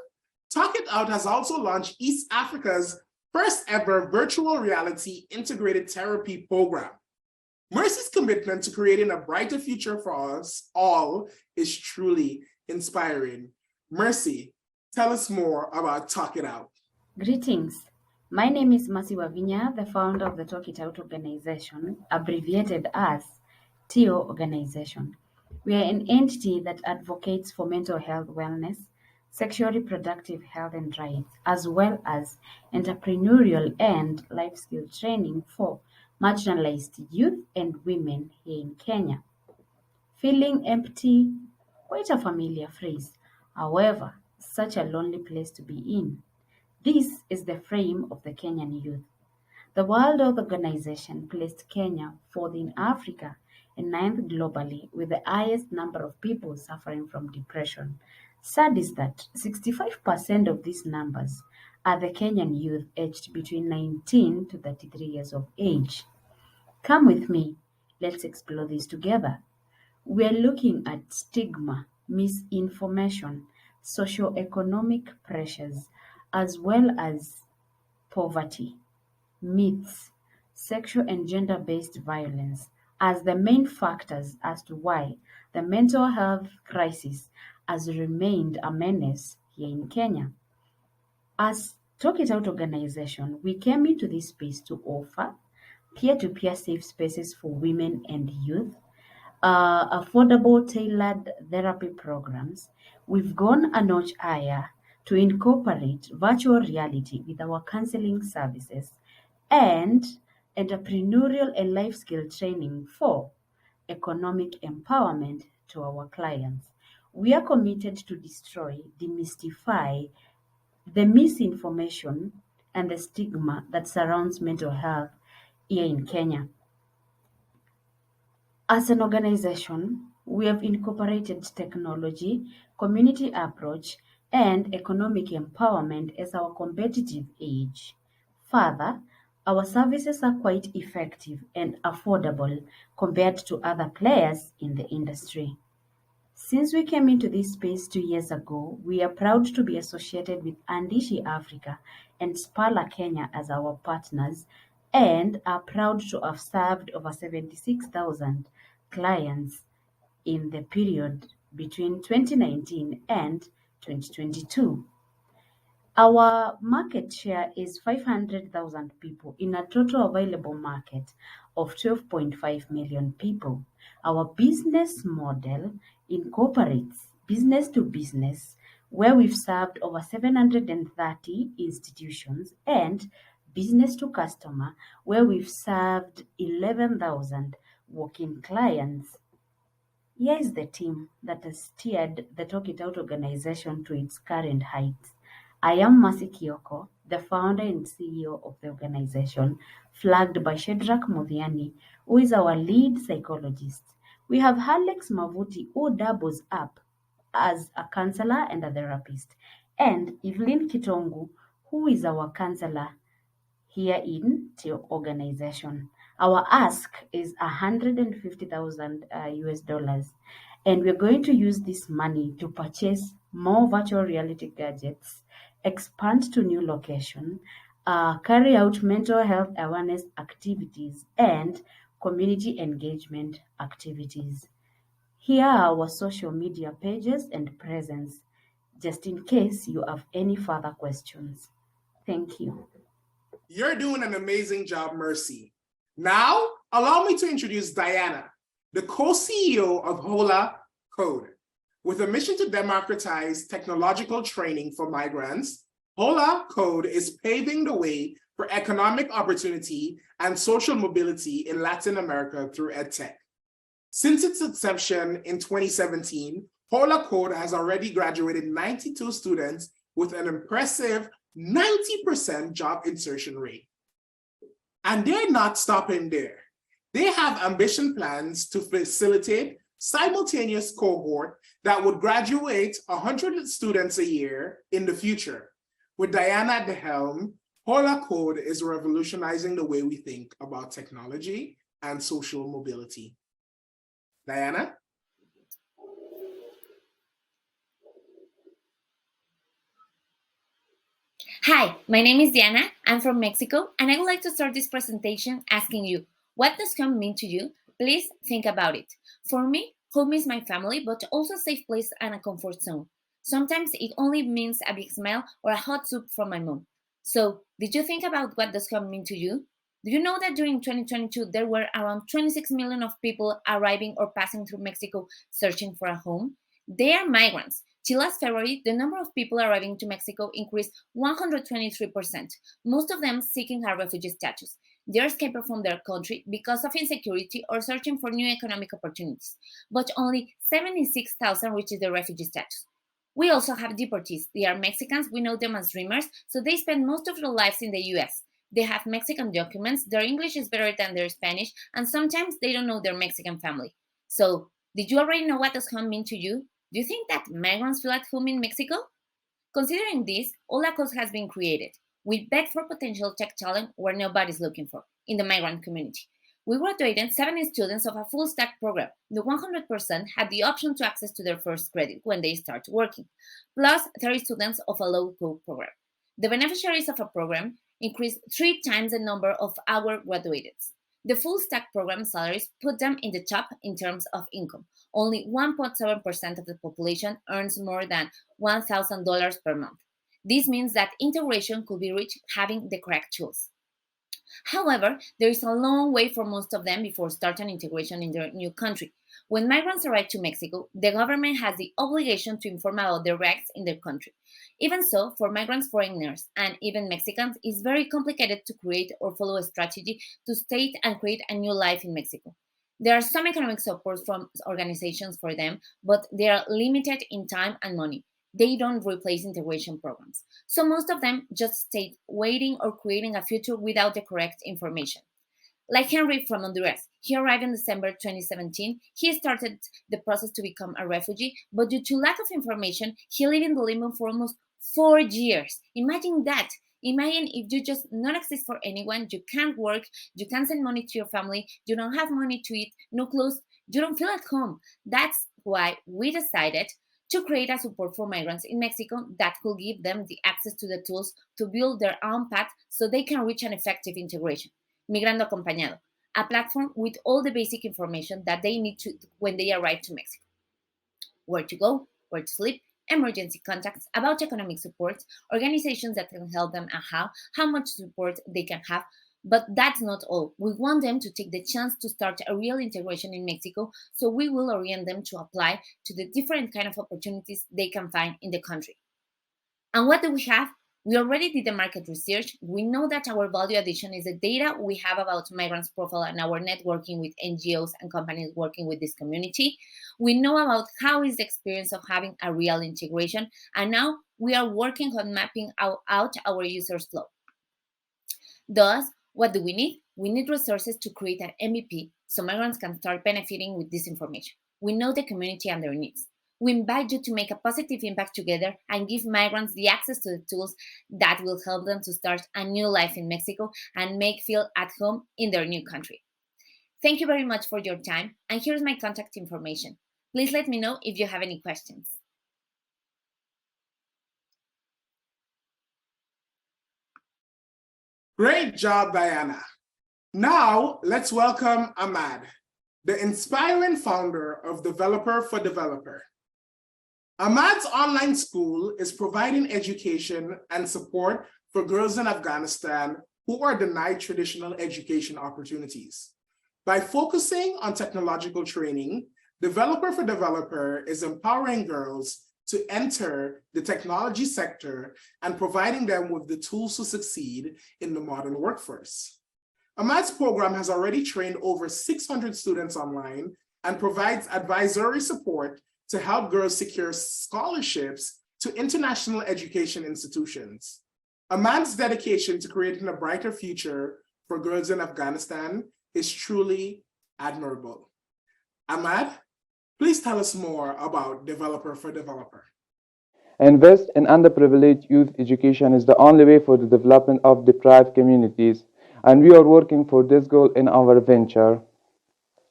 A: Talk It Out has also launched East Africa's first ever virtual reality integrated therapy program. Mercy's commitment to creating a brighter future for us all is truly inspiring. Mercy, tell us more about Talk It Out.
J: Greetings. My name is Mercy Wavinya, the founder of the Talk It Out organization, abbreviated as TO organization. We are an entity that advocates for mental health wellness, sexual reproductive health and rights, as well as entrepreneurial and life skill training for marginalized youth and women here in Kenya. Feeling empty? Quite a familiar phrase. However, such a lonely place to be in. This is the frame of the Kenyan youth. The World Health Organization placed Kenya fourth in Africa and ninth globally with the highest number of people suffering from depression. Sad is that 65% of these numbers are the Kenyan youth aged between 19 to 33 years of age. Come with me, let's explore this together. We are looking at stigma, misinformation, socio-economic pressures, as well as poverty, myths, sexual and gender-based violence as the main factors as to why the mental health crisis has remained a menace here in Kenya. As Talk It Out organization, we came into this space to offer peer-to-peer safe spaces for women and youth, affordable tailored therapy programs. We've gone a notch higher to incorporate virtual reality with our counseling services and entrepreneurial and life skill training for economic empowerment to our clients. We are committed to destroy, demystify the misinformation and the stigma that surrounds mental health here in Kenya. As an organization, we have incorporated technology, community approach, and economic empowerment as our competitive edge. Further, our services are quite effective and affordable compared to other players in the industry. Since we came into this space 2 years ago, we are proud to be associated with Andishi Africa and Spala Kenya as our partners and are proud to have served over 76,000 clients in the period between 2019 and 2022. Our market share is 500,000 people in a total available market of 12.5 million people. Our business model incorporates business to business, where we've served over 730 institutions, and business to customer, where we've served 11,000 walk-in clients. Here is the team that has steered the Talk It Out organization to its current heights. I am Mercy Kioko, the founder and CEO of the organization, flagged by Shedrack Muthiani, who is our lead psychologist. We have Alex Mavuti, who doubles up as a counselor and a therapist, and Evelyn Kitongu, who is our counselor here in the organization. Our ask is 150,000 US dollars, and we're going to use this money to purchase more virtual reality gadgets, expand to new location, carry out mental health awareness activities, and community engagement activities. Here are our social media pages and presence, just in case you have any further questions. Thank you.
A: You're doing an amazing job, Mercy. Now, allow me to introduce Diana, the co-CEO of Hola Code. With a mission to democratize technological training for migrants, Hola Code is paving the way for economic opportunity and social mobility in Latin America through EdTech. Since its inception in 2017, Hola Code has already graduated 92 students with an impressive 90% job insertion rate. And they're not stopping there. They have ambition plans to facilitate simultaneous cohort that would graduate 100 students a year in the future. With Diana at the helm, Hola Code is revolutionizing the way we think about technology and social mobility. Diana?
K: Hi, my name is Diana. I'm from Mexico, and I would like to start this presentation asking you, what does home mean to you? Please think about it. For me, home is my family, but also a safe place and a comfort zone. Sometimes it only means a big smile or a hot soup from my mom. So, did you think about what does home mean to you? Do you know that during 2022, there were around 26 million of people arriving or passing through Mexico searching for a home? They are migrants. Till last February, the number of people arriving to Mexico increased 123%, most of them seeking a refugee status. They are escaping from their country because of insecurity or searching for new economic opportunities, but only 76,000 reached the refugee status. We also have deportees. They are Mexicans. We know them as dreamers, so they spend most of their lives in the US. They have Mexican documents, their English is better than their Spanish, and sometimes they don't know their Mexican family. So, did you already know what does home mean to you? Do you think that migrants feel at home in Mexico? Considering this, Hola Code has been created. We beg for potential tech talent where nobody's looking for, in the migrant community. We graduated 70 students of a full stack program. The 100% had the option to access to their first credit when they start working, plus 30 students of a low code program. The beneficiaries of a program increased 3 times the number of our graduates. The full stack program salaries put them in the top in terms of income. Only 1.7% of the population earns more than $1,000 per month. This means that integration could be reached having the correct tools. However, there is a long way for most of them before starting integration in their new country. When migrants arrive to Mexico, the government has the obligation to inform about their rights in their country. Even so, for migrants, foreigners, and even Mexicans, it's very complicated to create or follow a strategy to stay and create a new life in Mexico. There are some economic support from organizations for them, but they are limited in time and money. They don't replace integration programs. So most of them just stay waiting or creating a future without the correct information. Like Henry from Honduras, he arrived in December 2017. He started the process to become a refugee, but due to lack of information, he lived in the limbo for almost 4 years. Imagine that. Imagine if you just not exist for anyone, you can't work, you can't send money to your family, you don't have money to eat, no clothes, you don't feel at home. That's why we decided to create a support for migrants in Mexico that could give them the access to the tools to build their own path so they can reach an effective integration. Migrando Acompañado, a platform with all the basic information that they need to when they arrive to Mexico. Where to go, where to sleep, emergency contacts, about economic support, organizations that can help them and how much support they can have. But that's not all. We want them to take the chance to start a real integration in Mexico, so we will orient them to apply to the different kind of opportunities they can find in the country. And what do we have? We already did the market research. We know that our value addition is the data we have about migrants' profile and our networking with NGOs and companies working with this community. We know about how is the experience of having a real integration, and now we are working on mapping out our users' flow. Thus, what do we need? We need resources to create an MVP so migrants can start benefiting with this information. We know the community and their needs. We invite you to make a positive impact together and give migrants the access to the tools that will help them to start a new life in Mexico and make feel at home in their new country. Thank you very much for your time, and here's my contact information. Please let me know if you have any questions.
A: Great job, Diana. Now, let's welcome Ahmad, the inspiring founder of Developer for Developer. Ahmad's online school is providing education and support for girls in Afghanistan who are denied traditional education opportunities. By focusing on technological training, Developer for Developer is empowering girls to enter the technology sector and providing them with the tools to succeed in the modern workforce. Ahmad's program has already trained over 600 students online and provides advisory support to help girls secure scholarships to international education institutions. Ahmad's dedication to creating a brighter future for girls in Afghanistan is truly admirable. Ahmad, please tell us more about Developer for Developer.
L: Invest in underprivileged youth education is the only way for the development of deprived communities, and we are working for this goal in our venture.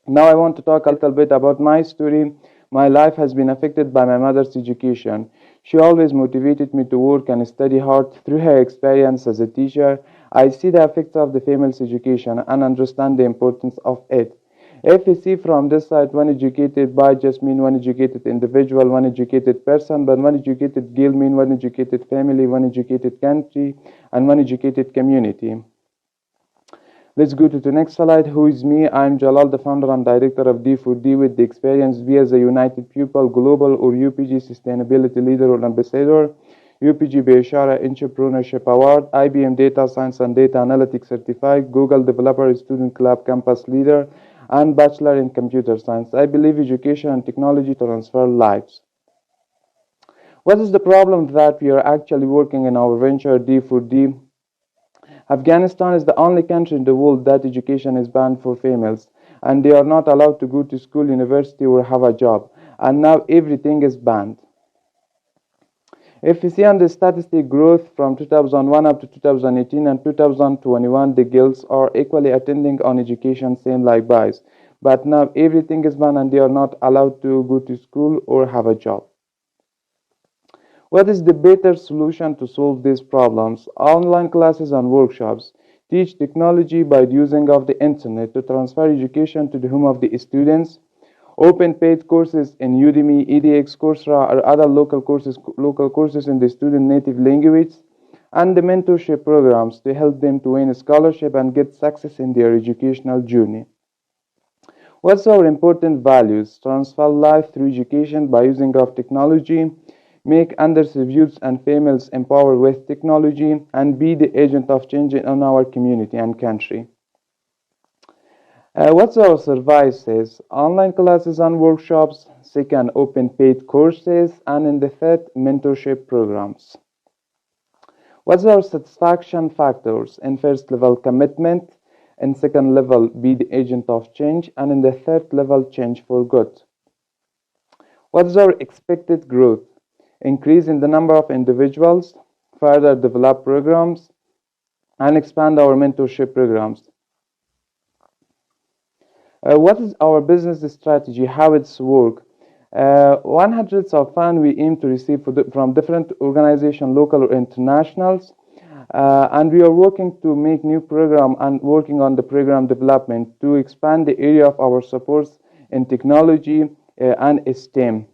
L: Now I want to talk a little bit about my story. My life has been affected by my mother's education. She always motivated me to work and study hard. Through her experience as a teacher, I see the effects of the female's education and understand the importance of it. If we see from this side, one educated by just mean one educated individual, one educated person, but one educated girl mean one educated family, one educated country, and one educated community. Let's go to the next slide. Who is me? I'm Jalal, the founder and director of D4D with the experience via the United Pupil Global or UPG Sustainability Leader or Ambassador, UPG Beshara Entrepreneurship Award, IBM Data Science and Data Analytics Certified, Google Developer Student Club Campus Leader, and Bachelor in Computer Science. I believe education and technology transfer lives. What is the problem that we are actually working in our venture D4D? Afghanistan is the only country in the world that education is banned for females, and they are not allowed to go to school, university, or have a job. And now everything is banned. If you see on the statistic growth from 2001 up to 2018 and 2021, the girls are equally attending on education, same like boys. But now everything is banned and they are not allowed to go to school or have a job. What is the better solution to solve these problems? Online classes and workshops. Teach technology by the using of the internet to transfer education to the home of the students. Open paid courses in Udemy, edX, Coursera, or other local courses in the student native language, and the mentorship programs to help them to win a scholarship and get success in their educational journey. What's our important values? Transfer life through education by using of technology, make underserved youths and females empowered with technology, and be the agent of change in our community and country. What's our services? Online classes and workshops, second, open paid courses, and in the third, mentorship programs. What's our satisfaction factors? In first level, commitment. In second level, be the agent of change. And in the third level, change for good. What's our expected growth? Increase in the number of individuals, further develop programs, and expand our mentorship programs. What is our business strategy? How it's work? 100 of funds we aim to receive from different organizations, local or internationals, and we are working to make new program and working on the program development to expand the area of our supports in technology and STEM.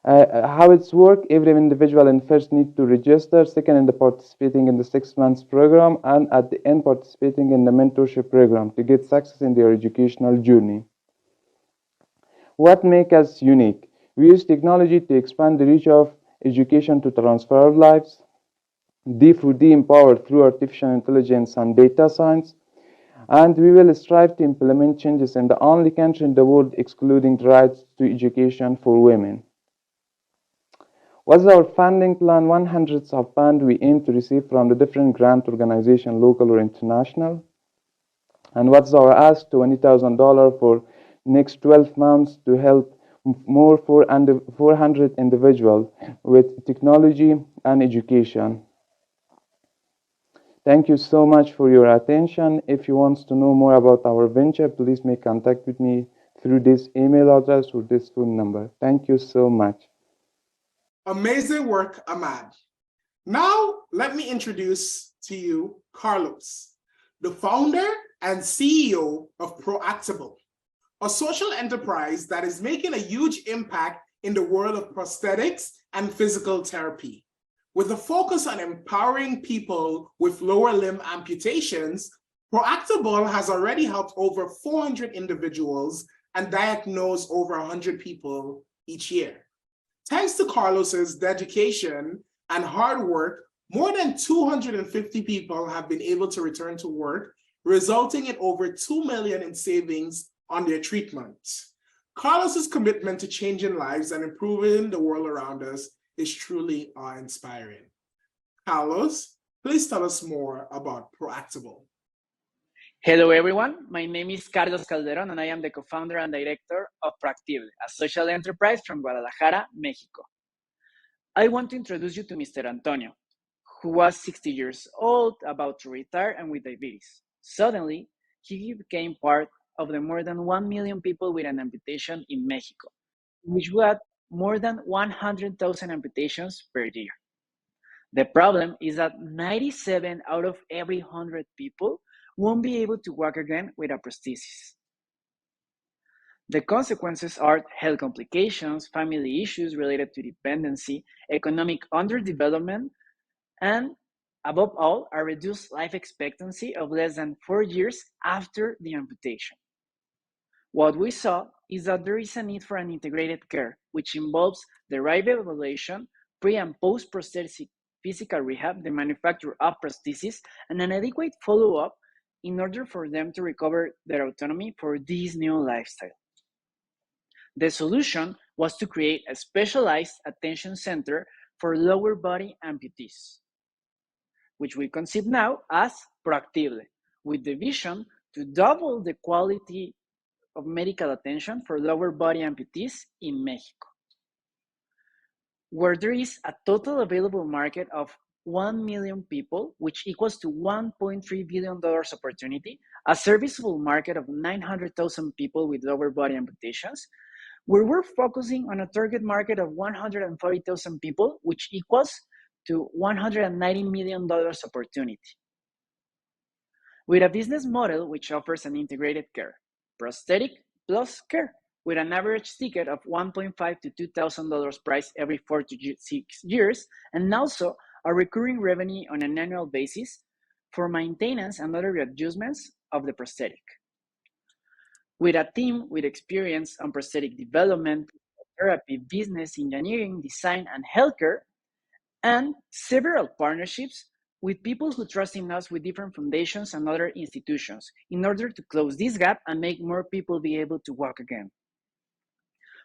L: How it's work? Every individual in first need to register, second in the participating in the 6 months program, and at the end participating in the mentorship program to get success in their educational journey. What makes us unique? We use technology to expand the reach of education to transfer lives. D4D empowered through artificial intelligence and data science. And we will strive to implement changes in the only country in the world excluding rights to education for women. What's our funding plan? 100 of funds we aim to receive from the different grant organizations, local or international. And what's our ask? $20,000 for next 12 months to help more 400 individuals with technology and education. Thank you so much for your attention. If you want to know more about our venture, please make contact with me through this email address or this phone number. Thank you so much.
A: Amazing work, Ahmad. Now, let me introduce to you Carlos, the founder and CEO of Proactable, a social enterprise that is making a huge impact in the world of prosthetics and physical therapy. With a focus on empowering people with lower limb amputations, Proactable has already helped over 400 individuals and diagnosed over 100 people each year. Thanks to Carlos's dedication and hard work, more than 250 people have been able to return to work, resulting in over $2 million in savings on their treatment. Carlos's commitment to changing lives and improving the world around us is truly awe-inspiring. Carlos, please tell us more about Proactable.
M: Hello everyone, my name is Carlos Calderon and I am the co-founder and director of Proactable, a social enterprise from Guadalajara, Mexico. I want to introduce you to Mr. Antonio, who was 60 years old, about to retire and with diabetes. Suddenly, he became part of the more than 1 million people with an amputation in Mexico, which had more than 100,000 amputations per year. The problem is that 97 out of every 100 people won't be able to walk again with a prosthesis. The consequences are health complications, family issues related to dependency, economic underdevelopment, and above all, a reduced life expectancy of less than 4 years after the amputation. What we saw is that there is a need for an integrated care, which involves the right evaluation, pre- and post-prosthetic physical rehab, the manufacture of prosthesis, and an adequate follow-up in order for them to recover their autonomy for this new lifestyle. The solution was to create a specialized attention center for lower body amputees, which we conceive now as Proactable, with the vision to double the quality of medical attention for lower body amputees in Mexico, where there is a total available market of 1 million people, which equals to $1.3 billion opportunity, a serviceable market of 900,000 people with lower body amputations, where we're focusing on a target market of 140,000 people, which equals to $190 million opportunity. With a business model which offers an integrated care, prosthetic plus care, with an average ticket of $1.5 to $2,000 price every 4 to 6 years, and also a recurring revenue on an annual basis for maintenance and other adjustments of the prosthetic. With a team with experience on prosthetic development, therapy, business, engineering, design, and healthcare, and several partnerships with people who trust in us with different foundations and other institutions in order to close this gap and make more people be able to walk again.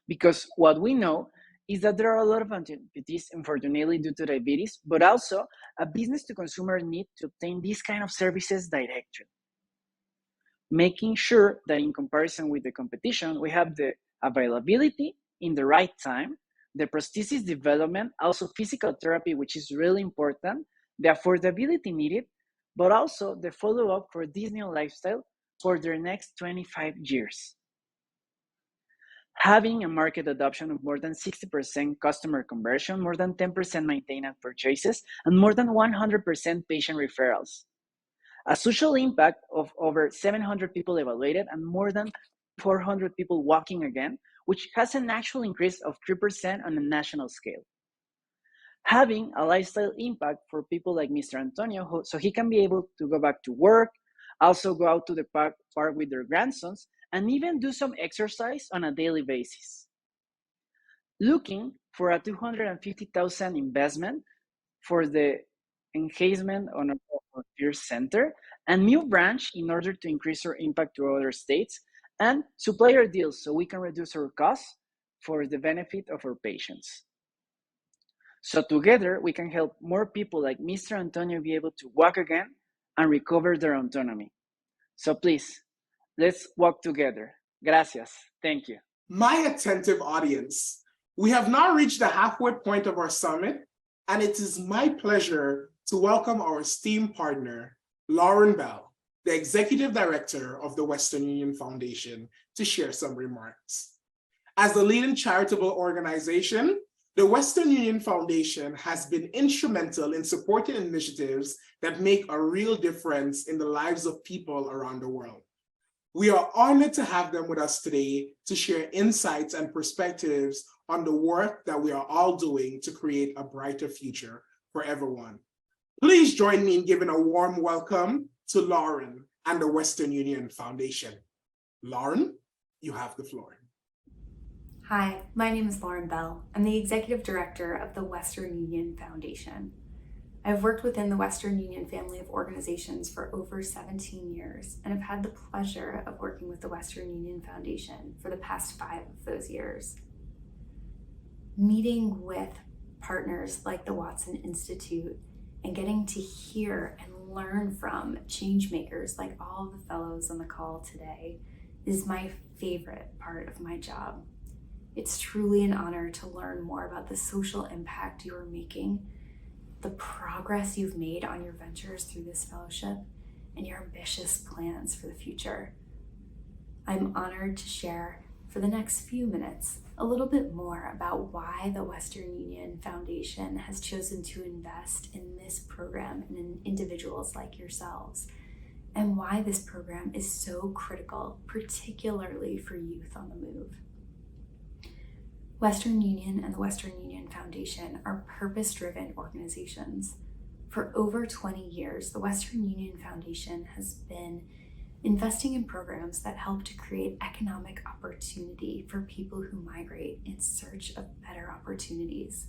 M: Because what we know is that there are a lot of amputees, unfortunately, due to diabetes, but also a business-to-consumer need to obtain these kind of services directly. Making sure that in comparison with the competition, we have the availability in the right time, the prosthesis development, also physical therapy, which is really important, the affordability needed, but also the follow-up for this new lifestyle for their next 25 years. Having a market adoption of more than 60% customer conversion, more than 10% maintenance purchases, and more than 100% patient referrals. A social impact of over 700 people evaluated and more than 400 people walking again, which has an actual increase of 3% on a national scale. Having a lifestyle impact for people like Mr. Antonio, so he can be able to go back to work, also go out to the park with their grandsons, and even do some exercise on a daily basis. Looking for a $250,000 investment for the enhancement on our peer center and new branch in order to increase our impact to other states, and supplier deals so we can reduce our costs for the benefit of our patients. So together we can help more people like Mr. Antonio be able to walk again and recover their autonomy. So please, let's walk together. Gracias. Thank you.
A: My attentive audience, we have now reached the halfway point of our summit, and it is my pleasure to welcome our esteemed partner, Lauren Bell, the Executive Director of the Western Union Foundation, to share some remarks. As the leading charitable organization, the Western Union Foundation has been instrumental in supporting initiatives that make a real difference in the lives of people around the world. We are honored to have them with us today to share insights and perspectives on the work that we are all doing to create a brighter future for everyone. Please join me in giving a warm welcome to Lauren and the Western Union Foundation. Lauren, you have the floor.
N: Hi, my name is Lauren Bell. I'm the Executive Director of the Western Union Foundation. I've worked within the Western Union family of organizations for over 17 years and have had the pleasure of working with the Western Union Foundation for the past 5 of those years. Meeting with partners like the Watson Institute and getting to hear and learn from change makers like all of the fellows on the call today is my favorite part of my job. It's truly an honor to learn more about the social impact you are making, the progress you've made on your ventures through this fellowship, and your ambitious plans for the future. I'm honored to share for the next few minutes a little bit more about why the Western Union Foundation has chosen to invest in this program and in individuals like yourselves, and why this program is so critical, particularly for youth on the move. Western Union and the Western Union Foundation are purpose-driven organizations. For over 20 years, the Western Union Foundation has been investing in programs that help to create economic opportunity for people who migrate in search of better opportunities.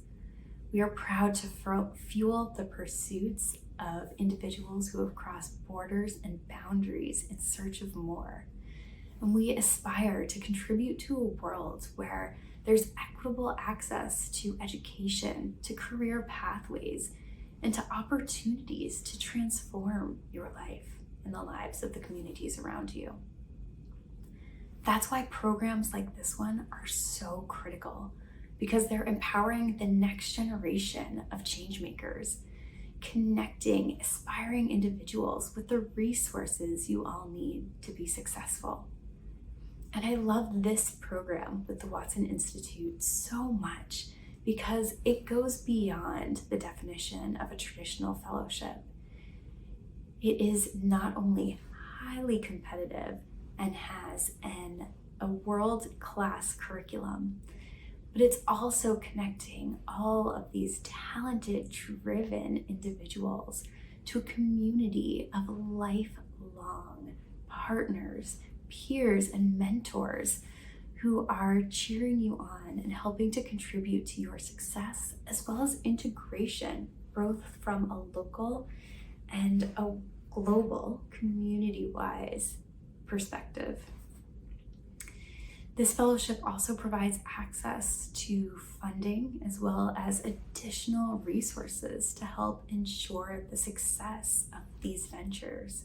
N: We are proud to fuel the pursuits of individuals who have crossed borders and boundaries in search of more. And we aspire to contribute to a world where there's equitable access to education, to career pathways, and to opportunities to transform your life and the lives of the communities around you. That's why programs like this one are so critical, because they're empowering the next generation of change makers, connecting aspiring individuals with the resources you all need to be successful. And I love this program with the Watson Institute so much because it goes beyond the definition of a traditional fellowship. It is not only highly competitive and has a world-class curriculum, but it's also connecting all of these talented, driven individuals to a community of lifelong partners, peers, and mentors who are cheering you on and helping to contribute to your success, as well as integration, both from a local and a global, community-wise perspective. This fellowship also provides access to funding as well as additional resources to help ensure the success of these ventures,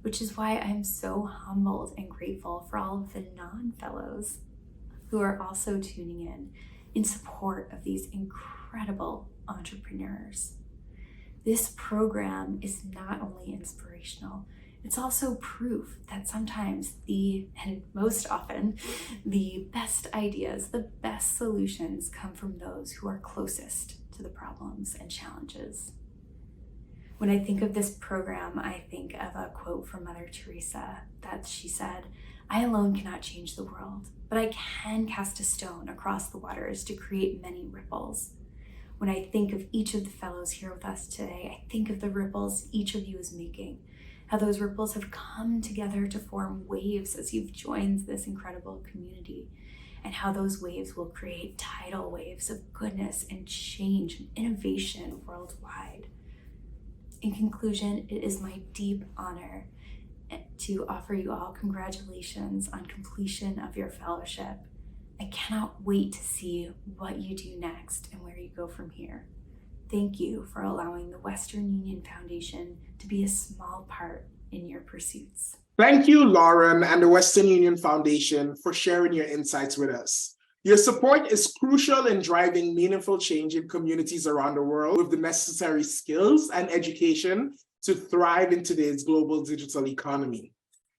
N: which is why I'm so humbled and grateful for all of the non-fellows who are also tuning in support of these incredible entrepreneurs. This program is not only inspirational, it's also proof that sometimes and most often, the best ideas, the best solutions come from those who are closest to the problems and challenges. When I think of this program, I think of a quote from Mother Teresa that she said, "I alone cannot change the world, but I can cast a stone across the waters to create many ripples." When I think of each of the fellows here with us today, I think of the ripples each of you is making, how those ripples have come together to form waves as you've joined this incredible community, and how those waves will create tidal waves of goodness and change and innovation worldwide. In conclusion, it is my deep honor to offer you all congratulations on completion of your fellowship. I cannot wait to see what you do next and where you go from here. Thank you for allowing the Western Union Foundation to be a small part in your pursuits.
A: Thank you, Lauren and the Western Union Foundation, for sharing your insights with us. Your support is crucial in driving meaningful change in communities around the world with the necessary skills and education to thrive in today's global digital economy.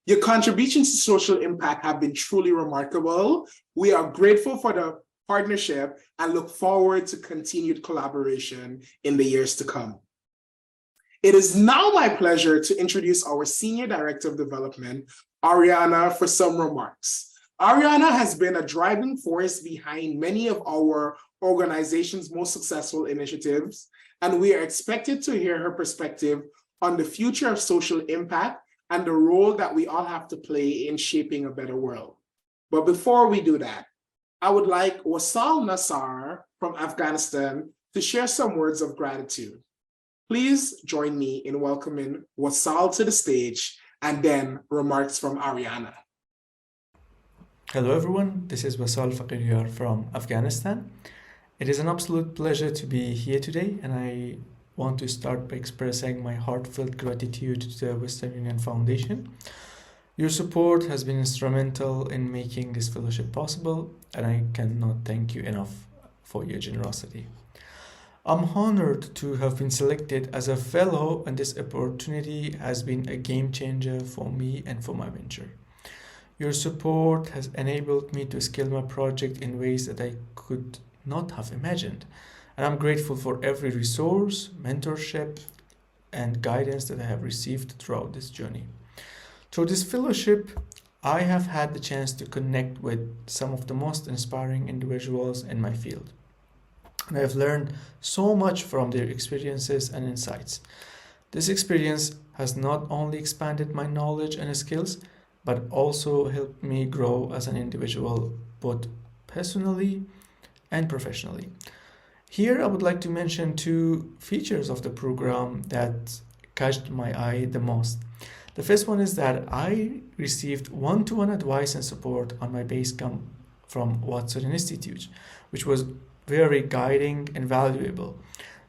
A: Your contributions to social impact have been truly remarkable. We are grateful for the partnership and look forward to continued collaboration in the years to come. It is now my pleasure to introduce our Senior Director of Development, Ariana, for some remarks. Ariana has been a driving force behind many of our organization's most successful initiatives and we are expected to hear her perspective on the future of social impact and the role that we all have to play in shaping a better world. But before we do that, I would like Wasal Nassar from Afghanistan to share some words of gratitude. Please join me in welcoming Wasal to the stage and then remarks from Ariana.
O: Hello everyone, this is Wasal Faqiryar from Afghanistan. It is an absolute pleasure to be here today, and I want to start by expressing my heartfelt gratitude to the Western Union Foundation. Your support has been instrumental in making this fellowship possible, and I cannot thank you enough for your generosity. I'm honored to have been selected as a fellow, and this opportunity has been a game changer for me and for my venture. Your support has enabled me to scale my project in ways that I could not have imagined, and I'm grateful for every resource, mentorship, and guidance that I have received throughout this journey. Through this fellowship, I have had the chance to connect with some of the most inspiring individuals in my field. And I have learned so much from their experiences and insights. This experience has not only expanded my knowledge and skills, but also helped me grow as an individual, both personally and professionally. Here, I would like to mention two features of the program that catched my eye the most. The first one is that I received one-to-one advice and support on my Basecamp from Watson Institute, which was very guiding and valuable.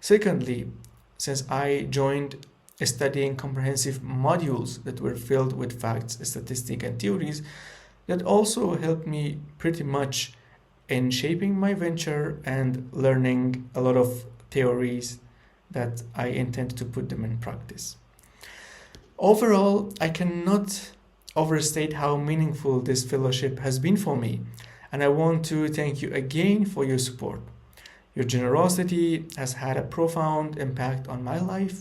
O: Secondly, since I joined studying comprehensive modules that were filled with facts, statistics, and theories, that also helped me pretty much in shaping my venture and learning a lot of theories that I intend to put them in practice. Overall, I cannot overstate how meaningful this fellowship has been for me, and I want to thank you again for your support. Your generosity has had a profound impact on my life,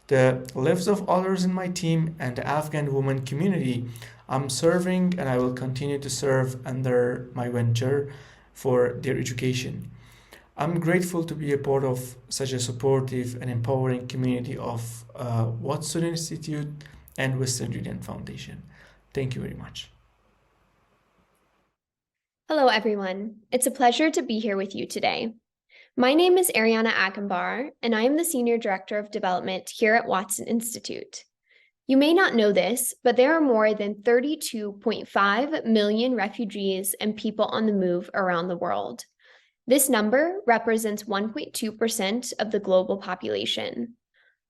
O: the lives of others in my team, and the Afghan women community I'm serving, and I will continue to serve under my venture for their education. I'm grateful to be a part of such a supportive and empowering community of Watson Institute and Western Union Foundation. Thank you very much.
P: Hello, everyone. It's a pleasure to be here with you today. My name is Ariana Akambar, and I am the Senior Director of Development here at Watson Institute. You may not know this, but there are more than 32.5 million refugees and people on the move around the world. This number represents 1.2% of the global population.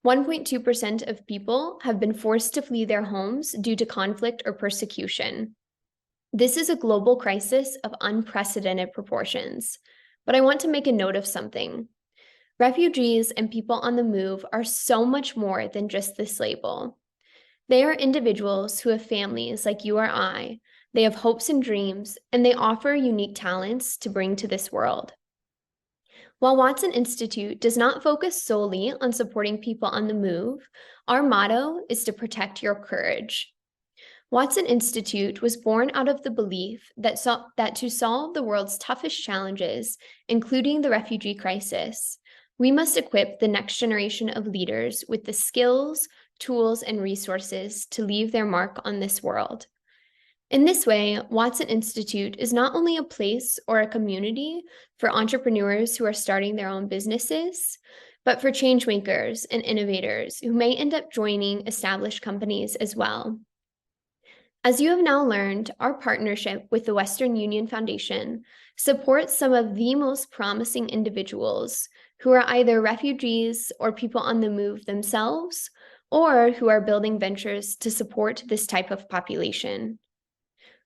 P: 1.2% of people have been forced to flee their homes due to conflict or persecution. This is a global crisis of unprecedented proportions, but I want to make a note of something. Refugees and people on the move are so much more than just this label. They are individuals who have families like you or I. They have hopes and dreams, and they offer unique talents to bring to this world. While Watson Institute does not focus solely on supporting people on the move, our motto is to protect your courage. Watson Institute was born out of the belief that to solve the world's toughest challenges, including the refugee crisis, we must equip the next generation of leaders with the skills, tools, and resources to leave their mark on this world. In this way, Watson Institute is not only a place or a community for entrepreneurs who are starting their own businesses, but for changemakers and innovators who may end up joining established companies as well. As you have now learned, our partnership with the Western Union Foundation supports some of the most promising individuals who are either refugees or people on the move themselves, or who are building ventures to support this type of population.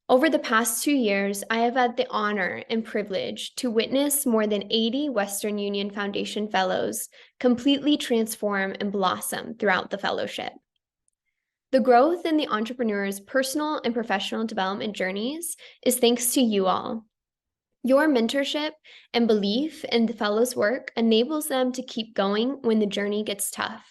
P: Over the past 2 years, I have had the honor and privilege to witness more than 80 Western Union Foundation Fellows completely transform and blossom throughout the fellowship. The growth in the entrepreneurs' personal and professional development journeys is thanks to you all. Your mentorship and belief in the fellows' work enables them to keep going when the journey gets tough.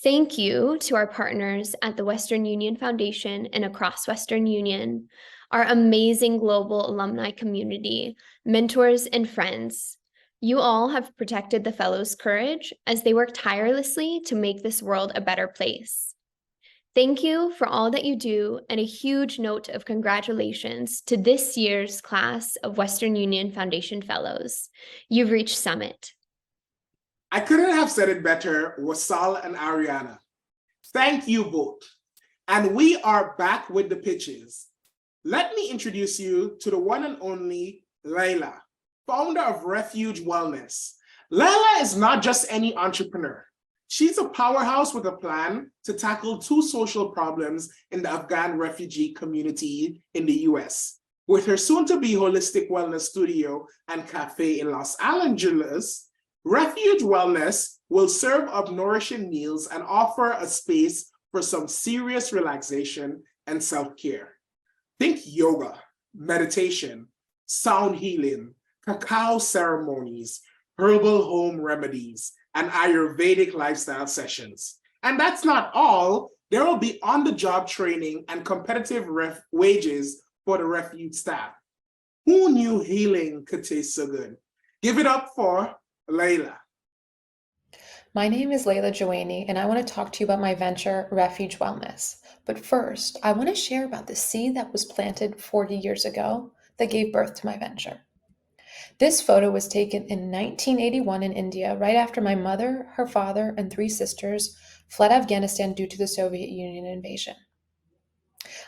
P: Thank you to our partners at the Western Union Foundation and across Western Union, our amazing global alumni community, mentors, and friends. You all have protected the fellows' courage as they work tirelessly to make this world a better place. Thank you for all that you do, and a huge note of congratulations to this year's class of Western Union Foundation Fellows. You've reached summit.
A: I couldn't have said it better, Wasal and Ariana. Thank you both. And we are back with the pitches. Let me introduce you to the one and only Layla, founder of Refuge Wellness. Layla is not just any entrepreneur. She's a powerhouse with a plan to tackle two social problems in the Afghan refugee community in the US. With her soon-to-be holistic wellness studio and cafe in Los Angeles, Refuge Wellness will serve up nourishing meals and offer a space for some serious relaxation and self-care. Think yoga, meditation, sound healing, cacao ceremonies, herbal home remedies, and Ayurvedic lifestyle sessions. And that's not all. There will be on-the-job training and competitive wages for the Refuge staff. Who knew healing could taste so good? Give it up for Layla.
Q: My name is Layla Joaney, and I want to talk to you about my venture, Refuge Wellness. But first, I want to share about the seed that was planted 40 years ago that gave birth to my venture. This photo was taken in 1981 in India, right after my mother, her father, and 3 sisters fled Afghanistan due to the Soviet Union invasion.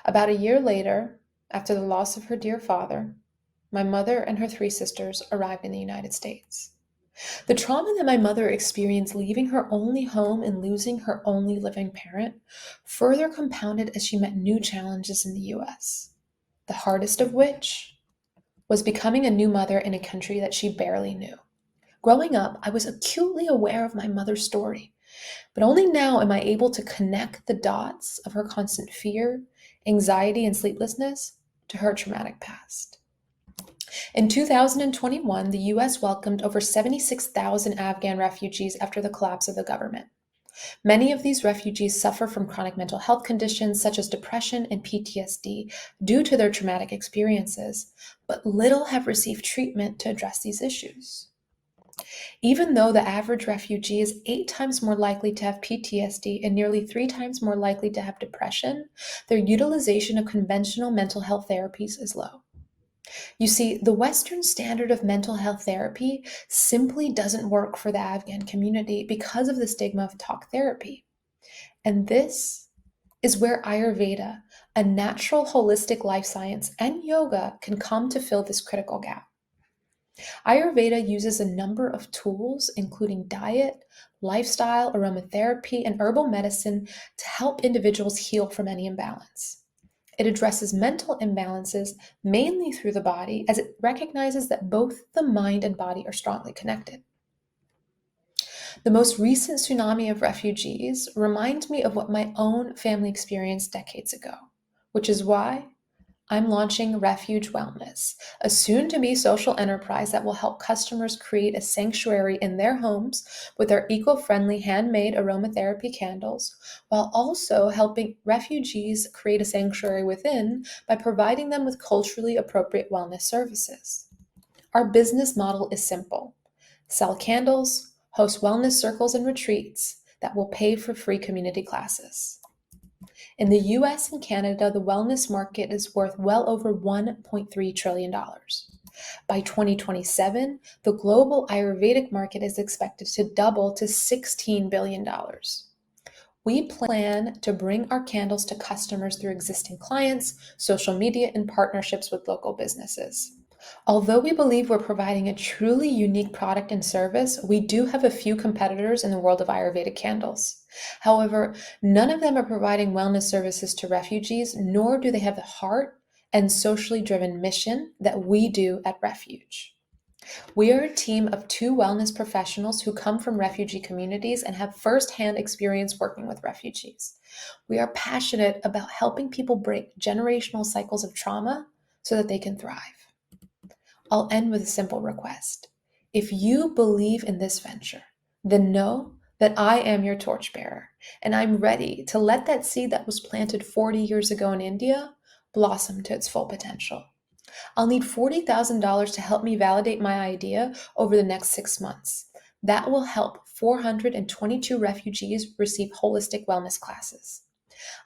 Q: About a year later, after the loss of her dear father, my mother and her 3 sisters arrived in the United States. The trauma that my mother experienced leaving her only home and losing her only living parent further compounded as she met new challenges in the US, the hardest of which was becoming a new mother in a country that she barely knew. Growing up, I was acutely aware of my mother's story, but only now am I able to connect the dots of her constant fear, anxiety, and sleeplessness to her traumatic past. In 2021, the US welcomed over 76,000 Afghan refugees after the collapse of the government. Many of these refugees suffer from chronic mental health conditions such as depression and PTSD due to their traumatic experiences, but little have received treatment to address these issues. Even though the average refugee is 8 times more likely to have PTSD and nearly 3 times more likely to have depression, their utilization of conventional mental health therapies is low. You see, the Western standard of mental health therapy simply doesn't work for the Afghan community because of the stigma of talk therapy. And this is where Ayurveda, a natural holistic life science, and yoga can come to fill this critical gap. Ayurveda uses a number of tools, including diet, lifestyle, aromatherapy, and herbal medicine to help individuals heal from any imbalance. It addresses mental imbalances mainly through the body, as it recognizes that both the mind and body are strongly connected. The most recent tsunami of refugees reminds me of what my own family experienced decades ago, which is why I'm launching Refuge Wellness, a soon-to-be social enterprise that will help customers create a sanctuary in their homes with our eco-friendly handmade aromatherapy candles, while also helping refugees create a sanctuary within by providing them with culturally appropriate wellness services. Our business model is simple: sell candles, host wellness circles and retreats that will pay for free community classes. In the US and Canada, the wellness market is worth well over $1.3 trillion. By 2027, the global Ayurvedic market is expected to double to $16 billion. We plan to bring our candles to customers through existing clients, social media, and partnerships with local businesses. Although we believe we're providing a truly unique product and service, we do have a few competitors in the world of Ayurvedic candles. However, none of them are providing wellness services to refugees, nor do they have the heart and socially driven mission that we do at Refuge. We are a team of 2 wellness professionals who come from refugee communities and have firsthand experience working with refugees. We are passionate about helping people break generational cycles of trauma so that they can thrive. I'll end with a simple request. If you believe in this venture, then know that I am your torchbearer, and I'm ready to let that seed that was planted 40 years ago in India blossom to its full potential. I'll need $40,000 to help me validate my idea over the next 6 months. That will help 422 refugees receive holistic wellness classes.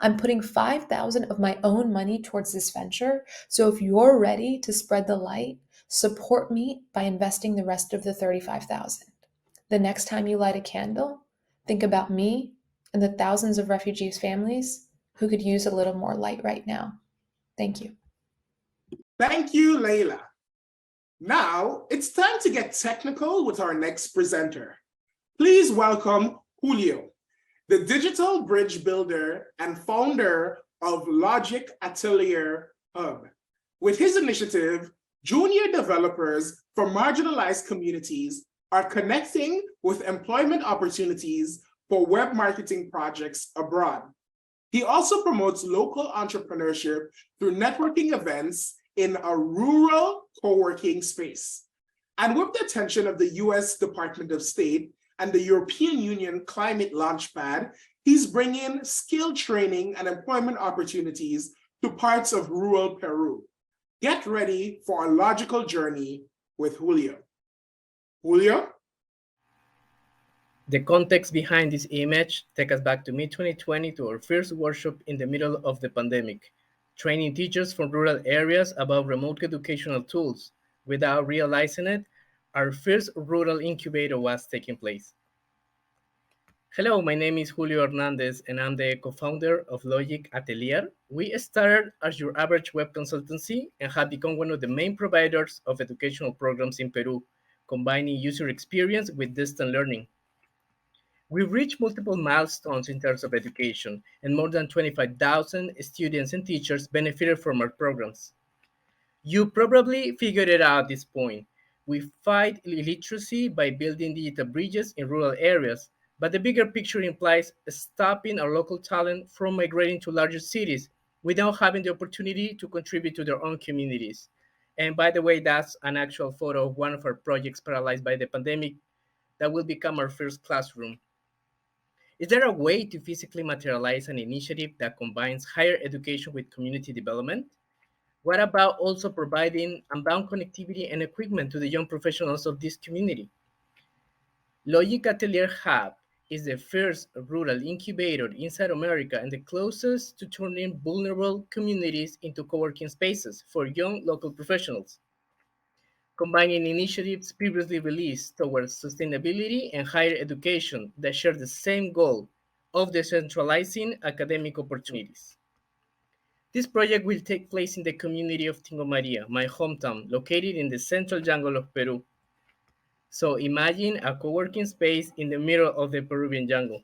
Q: I'm putting $5,000 of my own money towards this venture, so if you're ready to spread the light, support me by investing the rest of the $35,000. The next time you light a candle, think about me and the thousands of refugees' families who could use a little more light right now. Thank you.
A: Thank you, Layla. Now, it's time to get technical with our next presenter. Please welcome Julio, the digital bridge builder and founder of Logic Atelier Hub. With his initiative, junior developers from marginalized communities are connecting with employment opportunities for web marketing projects abroad. He also promotes local entrepreneurship through networking events in a rural co-working space. And with the attention of the US Department of State and the European Union Climate Launchpad, he's bringing skill training and employment opportunities to parts of rural Peru. Get ready for a logical journey with Julio. Julio?
R: The context behind this image takes us back to mid-2020 to our first workshop in the middle of the pandemic, training teachers from rural areas about remote educational tools. Without realizing it, our first rural incubator was taking place. Hello, my name is Julio Hernandez, and I'm the co-founder of Logic Atelier. We started as your average web consultancy and have become one of the main providers of educational programs in Peru, combining user experience with distant learning. We've reached multiple milestones in terms of education, and more than 25,000 students and teachers benefited from our programs. You probably figured it out at this point. We fight illiteracy by building digital bridges in rural areas, but the bigger picture implies stopping our local talent from migrating to larger cities without having the opportunity to contribute to their own communities. And by the way, that's an actual photo of one of our projects paralyzed by the pandemic that will become our first classroom. Is there a way to physically materialize an initiative that combines higher education with community development? What about also providing unbound connectivity and equipment to the young professionals of this community? Logic Atelier Hub is the first rural incubator inside America and the closest to turning vulnerable communities into co-working spaces for young local professionals, combining initiatives previously released towards sustainability and higher education that share the same goal of decentralizing academic opportunities. This project will take place in the community of Tingo Maria, my hometown, located in the central jungle of Peru. So imagine a co-working space in the middle of the Peruvian jungle.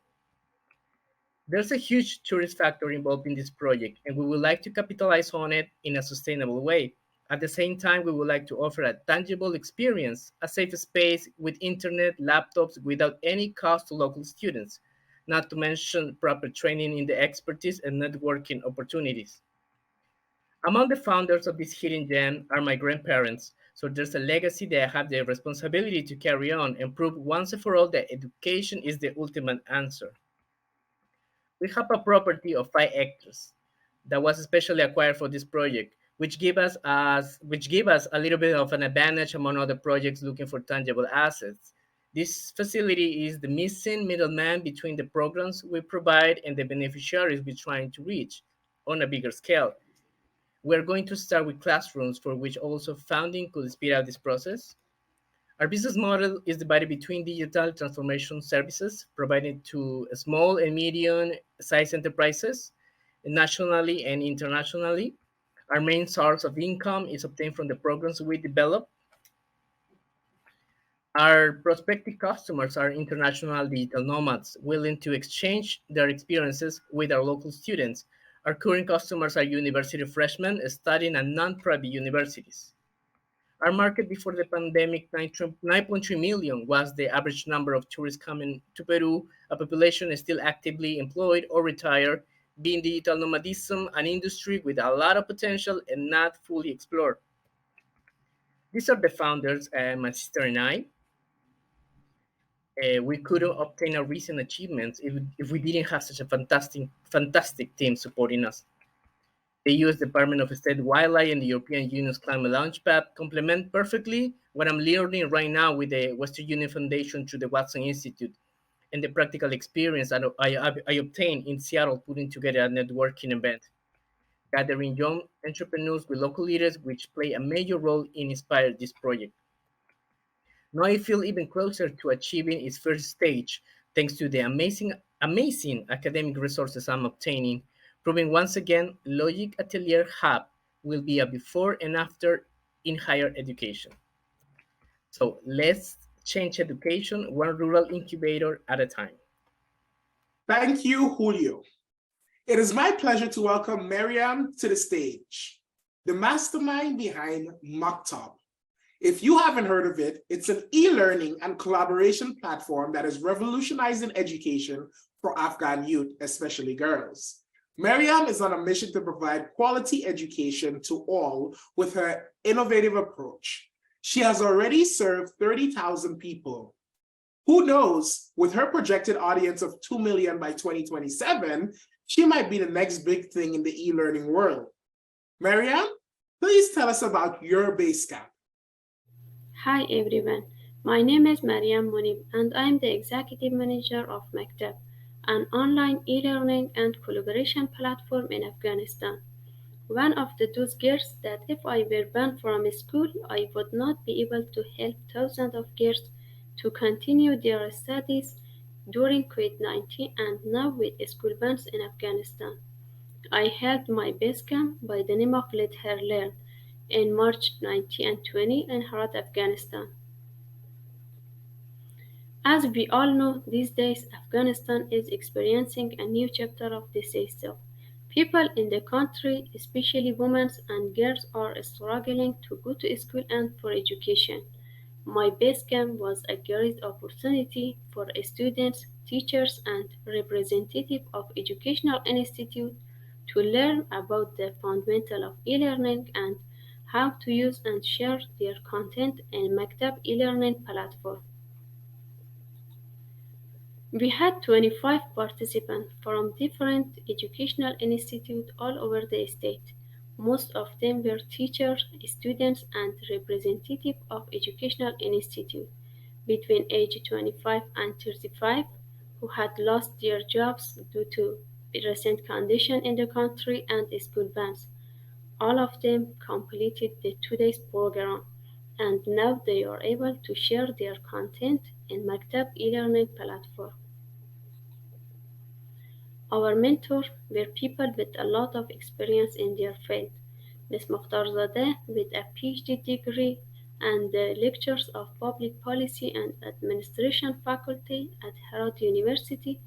R: There's a huge tourist factor involved in this project, and we would like to capitalize on it in a sustainable way. At the same time, we would like to offer a tangible experience, a safe space with internet, laptops, without any cost to local students, not to mention proper training in the expertise and networking opportunities. Among the founders of this hidden gem are my grandparents, so there's a legacy that I have the responsibility to carry on and prove once and for all that education is the ultimate answer. We have a property of 5 hectares that was specially acquired for this project, which gave us a little bit of an advantage among other projects looking for tangible assets. This facility is the missing middleman between the programs we provide and the beneficiaries we're trying to reach on a bigger scale. We're going to start with classrooms for which also funding could speed up this process. Our business model is divided between digital transformation services provided to small and medium-sized enterprises, nationally and internationally. Our main source of income is obtained from the programs we develop. Our prospective customers are international digital nomads willing to exchange their experiences with our local students. Our current customers are university freshmen studying at non-private universities. Our market before the pandemic, 9.3 million, was the average number of tourists coming to Peru, a population still actively employed or retired, being digital nomadism an industry with a lot of potential and not fully explored. These are the founders, my sister and I. We couldn't obtain our recent achievements if we didn't have such a fantastic team supporting us. The US Department of State Wildlife and the European Union's Climate Launchpad complement perfectly what I'm learning right now with the Western Union Foundation through the Watson Institute and the practical experience I obtained in Seattle putting together a networking event, gathering young entrepreneurs with local leaders, which play a major role in inspiring this project. Now I feel even closer to achieving its first stage thanks to the amazing academic resources I'm obtaining, proving once again Logic Atelier Hub will be a before and after in higher education. So let's change education one rural incubator at a time.
A: Thank you, Julio. It is my pleasure to welcome Mariam to the stage, the mastermind behind Maktab. If you haven't heard of it, it's an e-learning and collaboration platform that is revolutionizing education for Afghan youth, especially girls. Mariam is on a mission to provide quality education to all with her innovative approach. She has already served 30,000 people. Who knows, with her projected audience of 2 million by 2027, she might be the next big thing in the e-learning world. Mariam, please tell us about your Basecamp.
S: Hi everyone, my name is Mariam Munib and I'm the Executive Manager of Maktab, an online e-learning and collaboration platform in Afghanistan. One of those girls that if I were banned from school, I would not be able to help thousands of girls to continue their studies during COVID-19 and now with school bans in Afghanistan. I held my Basecamp by the name of Let Her Learn in March 19 and 20 in Herat, Afghanistan. As we all know, these days Afghanistan is experiencing a new chapter of disaster. People in the country, especially women and girls, are struggling to go to school and for education. My Basecamp was a great opportunity for students, teachers, and representatives of educational institutes to learn about the fundamentals of e-learning and how to use and share their content in Maktab e-learning platform. We had 25 participants from different educational institutes all over the state. Most of them were teachers, students, and representatives of educational institutes between age 25 and 35 who had lost their jobs due to recent conditions in the country and school bans. All of them completed the 2 days program, and now they are able to share their content in Maktab e-learning platform. Our mentors were people with a lot of experience in their field. Ms. Mokhtarzadeh with a PhD degree and the lectures of public policy and administration faculty at Herat University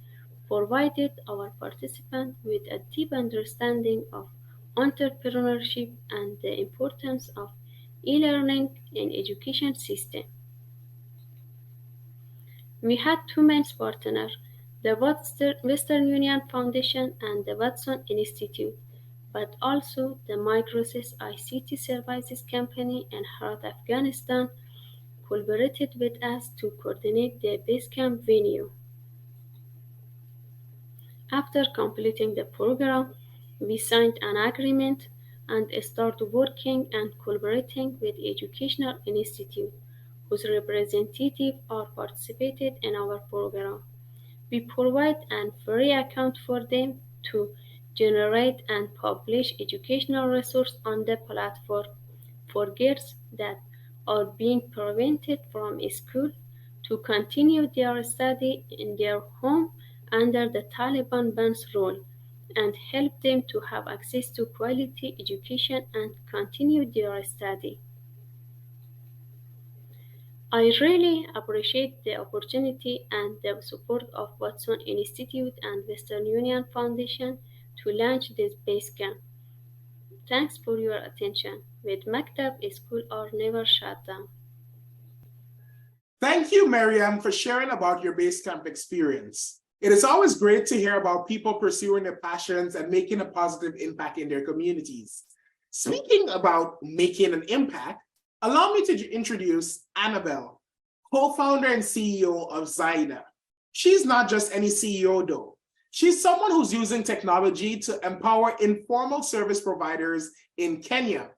S: provided our participants with a deep understanding of entrepreneurship and the importance of e-learning in education system. We had two main partners, the Western Union Foundation and the Watson Institute, but also the Microsoft ICT Services Company in Herat, Afghanistan, collaborated with us to coordinate the Basecamp venue. After completing the program, we signed an agreement and started working and collaborating with educational institutes whose representatives are participated in our program. We provide a free account for them to generate and publish educational resources on the platform for girls that are being prevented from school to continue their study in their home under the Taliban ban's rule and help them to have access to quality education and continue their study. I really appreciate the opportunity and the support of Watson Institute and Western Union Foundation to launch this Basecamp. Thanks for your attention. With Maktab, school are never shut down.
A: Thank you, Mariam, for sharing about your Basecamp experience. It is always great to hear about people pursuing their passions and making a positive impact in their communities. Speaking about making an impact, allow me to introduce Annabelle, co-founder and CEO of Zaida. She's not just any CEO though. She's someone who's using technology to empower informal service providers in Kenya.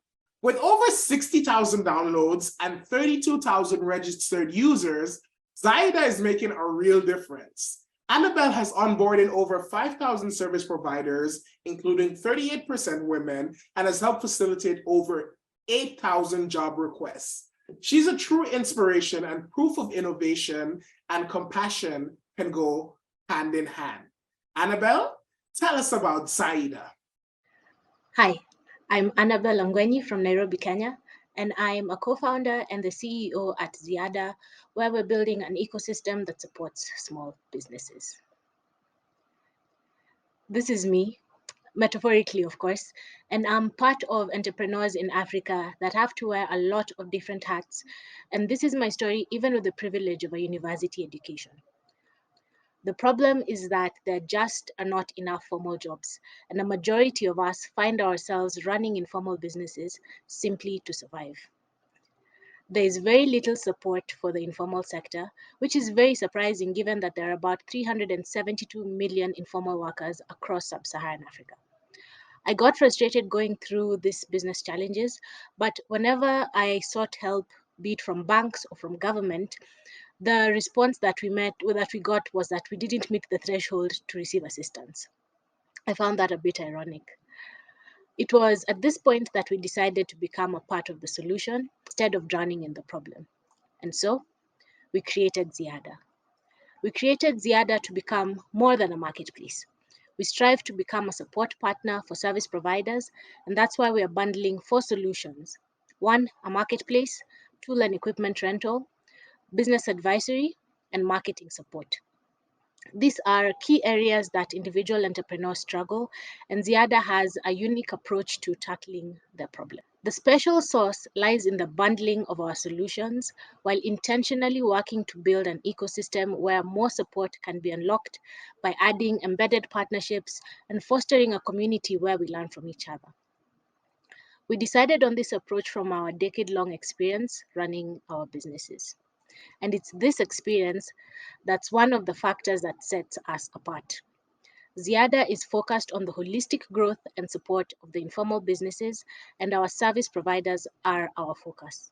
A: With over 60,000 downloads and 32,000 registered users, Zaida is making a real difference. Annabelle has onboarded over 5,000 service providers, including 38% women, and has helped facilitate over 8,000 job requests. She's a true inspiration and proof of innovation and compassion can go hand in hand. Annabelle, tell us about Zaida.
T: Hi, I'm Annabelle Ongwenyi from Nairobi, Kenya, and I'm a co-founder and the CEO at Ziada, where we're building an ecosystem that supports small businesses. This is me, metaphorically, of course, and I'm part of entrepreneurs in Africa that have to wear a lot of different hats. And this is my story, even with the privilege of a university education. The problem is that there just are not enough formal jobs, and a majority of us find ourselves running informal businesses simply to survive. There is very little support for the informal sector, which is very surprising given that there are about 372 million informal workers across sub-Saharan Africa. I got frustrated going through these business challenges, but whenever I sought help, be it from banks or from government, the response that we got was that we didn't meet the threshold to receive assistance. I found that a bit ironic. It was at this point that we decided to become a part of the solution instead of drowning in the problem. And so we created Ziada. We created Ziada to become more than a marketplace. We strive to become a support partner for service providers, and that's why we are bundling 4 solutions. 1, a marketplace, tool and equipment rental, business advisory, and marketing support. These are key areas that individual entrepreneurs struggle, and Ziada has a unique approach to tackling the problem. The special sauce lies in the bundling of our solutions while intentionally working to build an ecosystem where more support can be unlocked by adding embedded partnerships and fostering a community where we learn from each other. We decided on this approach from our decade-long experience running our businesses. And it's this experience that's one of the factors that sets us apart. Ziada is focused on the holistic growth and support of the informal businesses, and our service providers are our focus.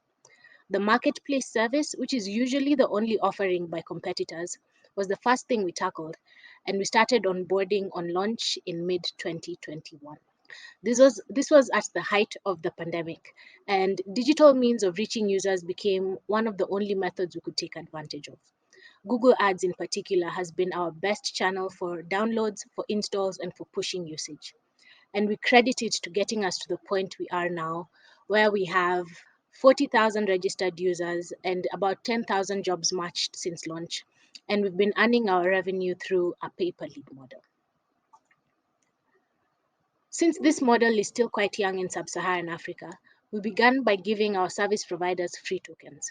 T: The marketplace service, which is usually the only offering by competitors, was the first thing we tackled, and we started onboarding on launch in mid-2021. This was at the height of the pandemic, and digital means of reaching users became one of the only methods we could take advantage of. Google Ads in particular has been our best channel for downloads, for installs, and for pushing usage. And we credit it to getting us to the point we are now, where we have 40,000 registered users and about 10,000 jobs matched since launch. And we've been earning our revenue through a pay-per-lead model. Since this model is still quite young in sub-Saharan Africa, we began by giving our service providers free tokens.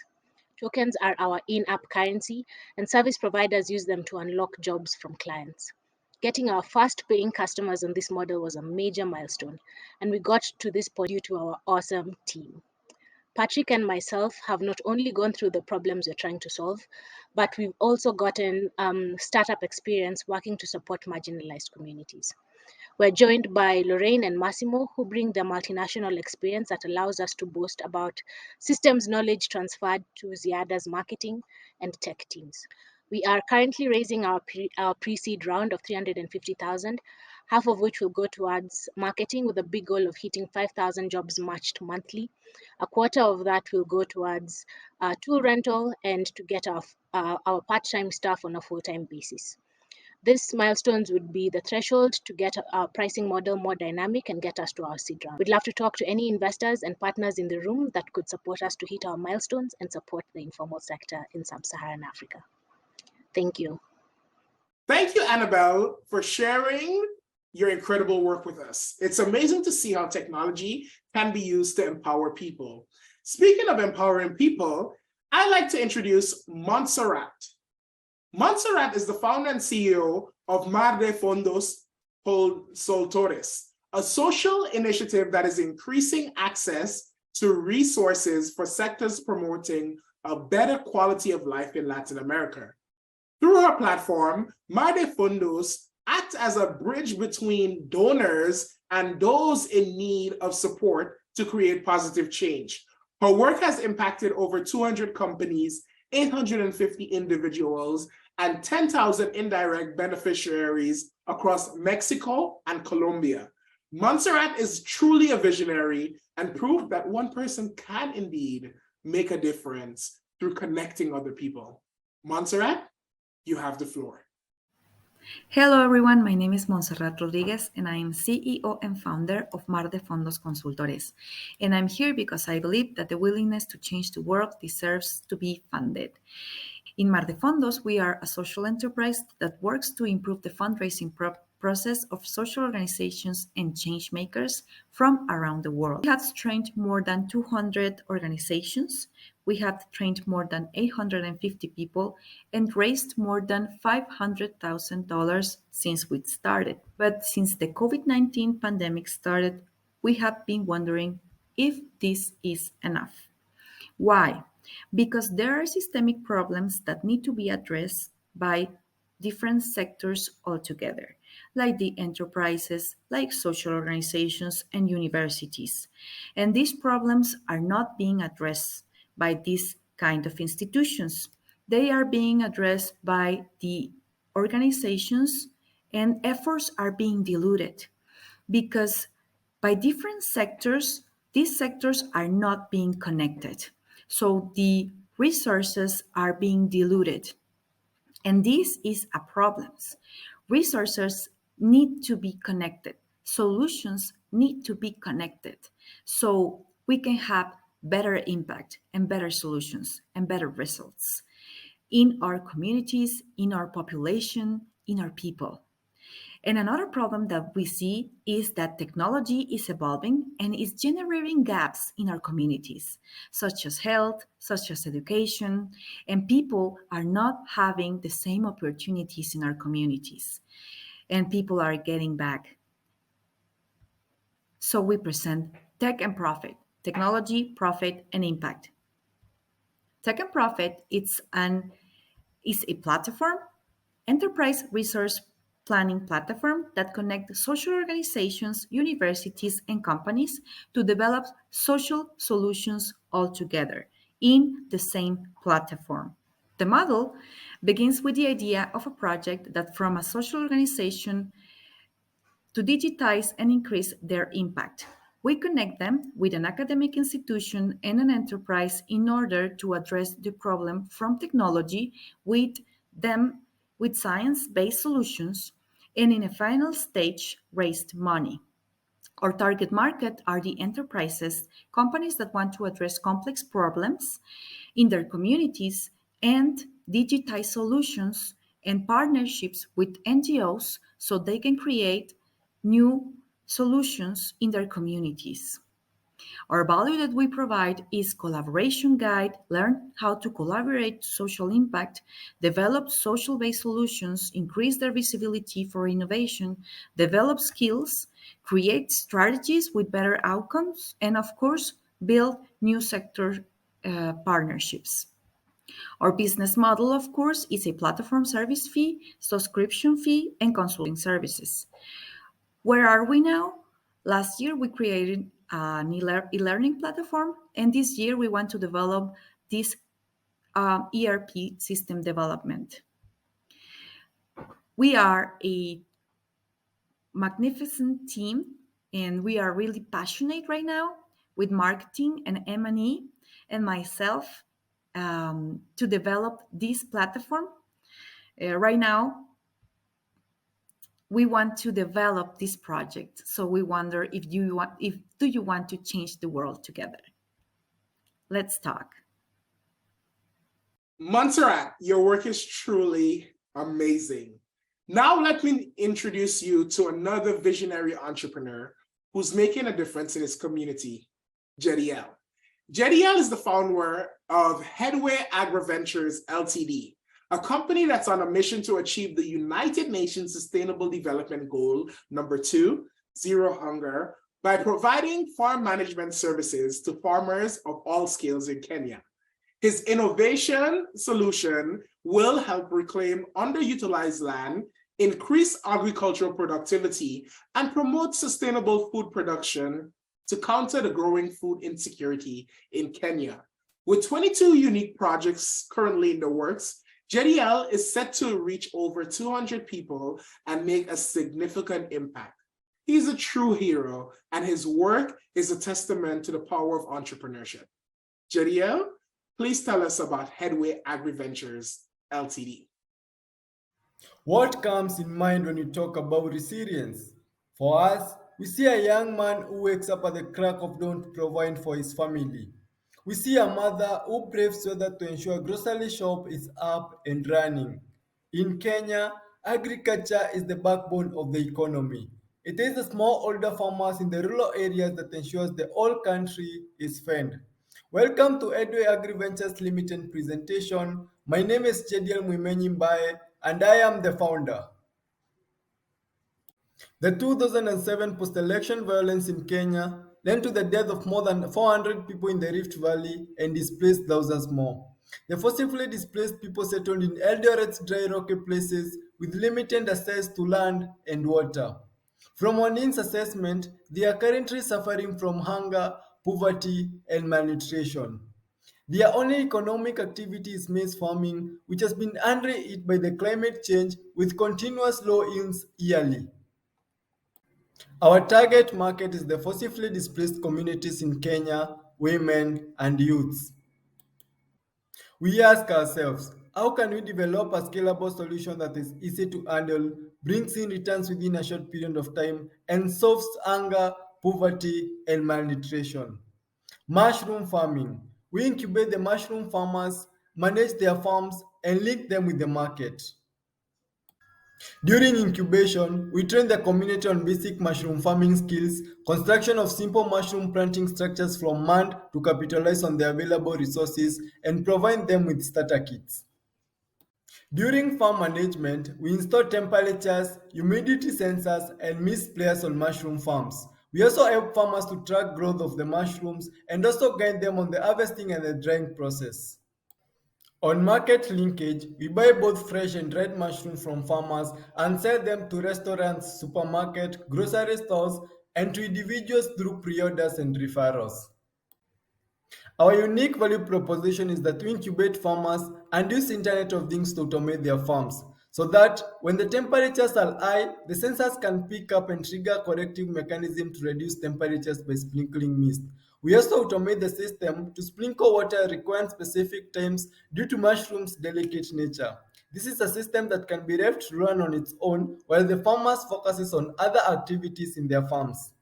T: Tokens are our in-app currency, and service providers use them to unlock jobs from clients. Getting our first paying customers on this model was a major milestone, and we got to this point due to our awesome team. Patrick and myself have not only gone through the problems we're trying to solve, but we've also gotten startup experience working to support marginalized communities. We're joined by Lorraine and Massimo, who bring their multinational experience that allows us to boast about systems knowledge transferred to Ziada's marketing and tech teams. We are currently raising our pre-seed round of 350,000, half of which will go towards marketing with a big goal of hitting 5,000 jobs matched monthly. A quarter of that will go towards tool rental and to get our part-time staff on a full-time basis. These milestones would be the threshold to get our pricing model more dynamic and get us to our seed round. We'd love to talk to any investors and partners in the room that could support us to hit our milestones and support the informal sector in sub-Saharan Africa. Thank you.
A: Thank you, Annabelle, for sharing your incredible work with us. It's amazing to see how technology can be used to empower people. Speaking of empowering people, I'd like to introduce Montserrat. Montserrat is the founder and CEO of Mar de Fondos Soltores, a social initiative that is increasing access to resources for sectors promoting a better quality of life in Latin America. Through her platform, Mar de Fondos act as a bridge between donors and those in need of support to create positive change. Her work has impacted over 200 companies, 850 individuals, and 10,000 indirect beneficiaries across Mexico and Colombia. Montserrat is truly a visionary and proof that one person can indeed make a difference through connecting other people. Montserrat, you have the floor.
U: Hello everyone, my name is Montserrat Rodriguez and I am CEO and founder of Mar de Fondos Consultores. And I'm here because I believe that the willingness to change the world deserves to be funded. In Mar de Fondos, we are a social enterprise that works to improve the fundraising process of social organizations and change makers from around the world. We have trained more than 200 organizations. We have trained more than 850 people and raised more than $500,000 since we started. But since the COVID-19 pandemic started, we have been wondering if this is enough. Why? Because there are systemic problems that need to be addressed by different sectors altogether, like the enterprises, like social organizations and universities. And these problems are not being addressed by these kind of institutions. They are being addressed by the organizations, and efforts are being diluted because by different sectors, these sectors are not being connected. So the resources are being diluted. And this is a problem. Resources need to be connected. Solutions need to be connected so we can have better impact and better solutions and better results in our communities, in our population, in our people. And another problem that we see is that technology is evolving and is generating gaps in our communities, such as health, such as education, and people are not having the same opportunities in our communities, and people are getting back. So we present Tech and Profit, Technology, Profit, and Impact. Tech and Profit is a platform, enterprise resource planning platform that connects social organizations, universities, and companies to develop social solutions all together in the same platform. The model begins with the idea of a project that from a social organization to digitize and increase their impact. We connect them with an academic institution and an enterprise in order to address the problem from technology with science-based solutions, and in a final stage, raised money. Our target market are the enterprises, companies that want to address complex problems in their communities and digitize solutions and partnerships with NGOs so they can create new solutions in their communities. Our value that we provide is collaboration guide, learn how to collaborate social impact, develop social-based solutions, increase their visibility for innovation, develop skills, create strategies with better outcomes, and of course, build new sector partnerships. Our business model, of course, is a platform service fee, subscription fee, and consulting services. Where are we now? Last year, we created an e-learning platform, and this year we want to develop this ERP system development. We are a magnificent team, and we are really passionate right now with marketing and M&E and myself to develop this platform. Right now, we want to develop this project. So we wonder do you want to change the world together? Let's talk.
A: Montserrat, your work is truly amazing. Now let me introduce you to another visionary entrepreneur who's making a difference in his community, Jediel. Jediel is the founder of Headway AgriVentures Ltd., a company that's on a mission to achieve the United Nations Sustainable Development Goal number 2, zero hunger, by providing farm management services to farmers of all scales in Kenya. His innovation solution will help reclaim underutilized land, increase agricultural productivity, and promote sustainable food production to counter the growing food insecurity in Kenya. With 22 unique projects currently in the works, JDL is set to reach over 200 people and make a significant impact. He's a true hero, and his work is a testament to the power of entrepreneurship. JDL, please tell us about Headway AgriVentures Ltd.
B: What comes in mind when you talk about resilience? For us, we see a young man who wakes up at the crack of dawn to provide for his family. We see a mother who braves weather to ensure grocery shop is up and running. In Kenya, agriculture is the backbone of the economy. It is the smallholder farmers in the rural areas that ensures the whole country is fed. Welcome to Edway AgriVentures Limited presentation. My name is Jediel Mwimenyi Mbaye and I am the founder. The 2007 post-election violence in Kenya led to the death of more than 400 people in the Rift Valley and displaced thousands more. The forcibly displaced people settled in Eldoret's dry rocky places with limited access to land and water. From UNIN's assessment, they are currently suffering from hunger, poverty, and malnutrition. Their only economic activity is maize farming, which has been under hit by the climate change with continuous low yields yearly. Our target market is the forcibly displaced communities in Kenya, women, and youths. We ask ourselves, how can we develop a scalable solution that is easy to handle, brings in returns within a short period of time, and solves hunger, poverty, and malnutrition? Mushroom farming. We incubate the mushroom farmers, manage their farms, and link them with the market. During incubation, we train the community on basic mushroom farming skills, construction of simple mushroom planting structures from mud to capitalize on the available resources, and provide them with starter kits. During farm management, we install temperatures, humidity sensors, and mist players on mushroom farms. We also help farmers to track growth of the mushrooms and also guide them on the harvesting and the drying process. On market linkage, we buy both fresh and dried mushrooms from farmers and sell them to restaurants, supermarkets, grocery stores, and to individuals through pre-orders and referrals. Our unique value proposition is that we incubate farmers and use Internet of Things to automate their farms, so that when the temperatures are high, the sensors can pick up and trigger corrective mechanism to reduce temperatures by sprinkling mist. We also automate the system to sprinkle water at required specific times due to mushrooms' delicate nature. This is a system that can be left to run on its own while the farmers focuses on other activities in their farms.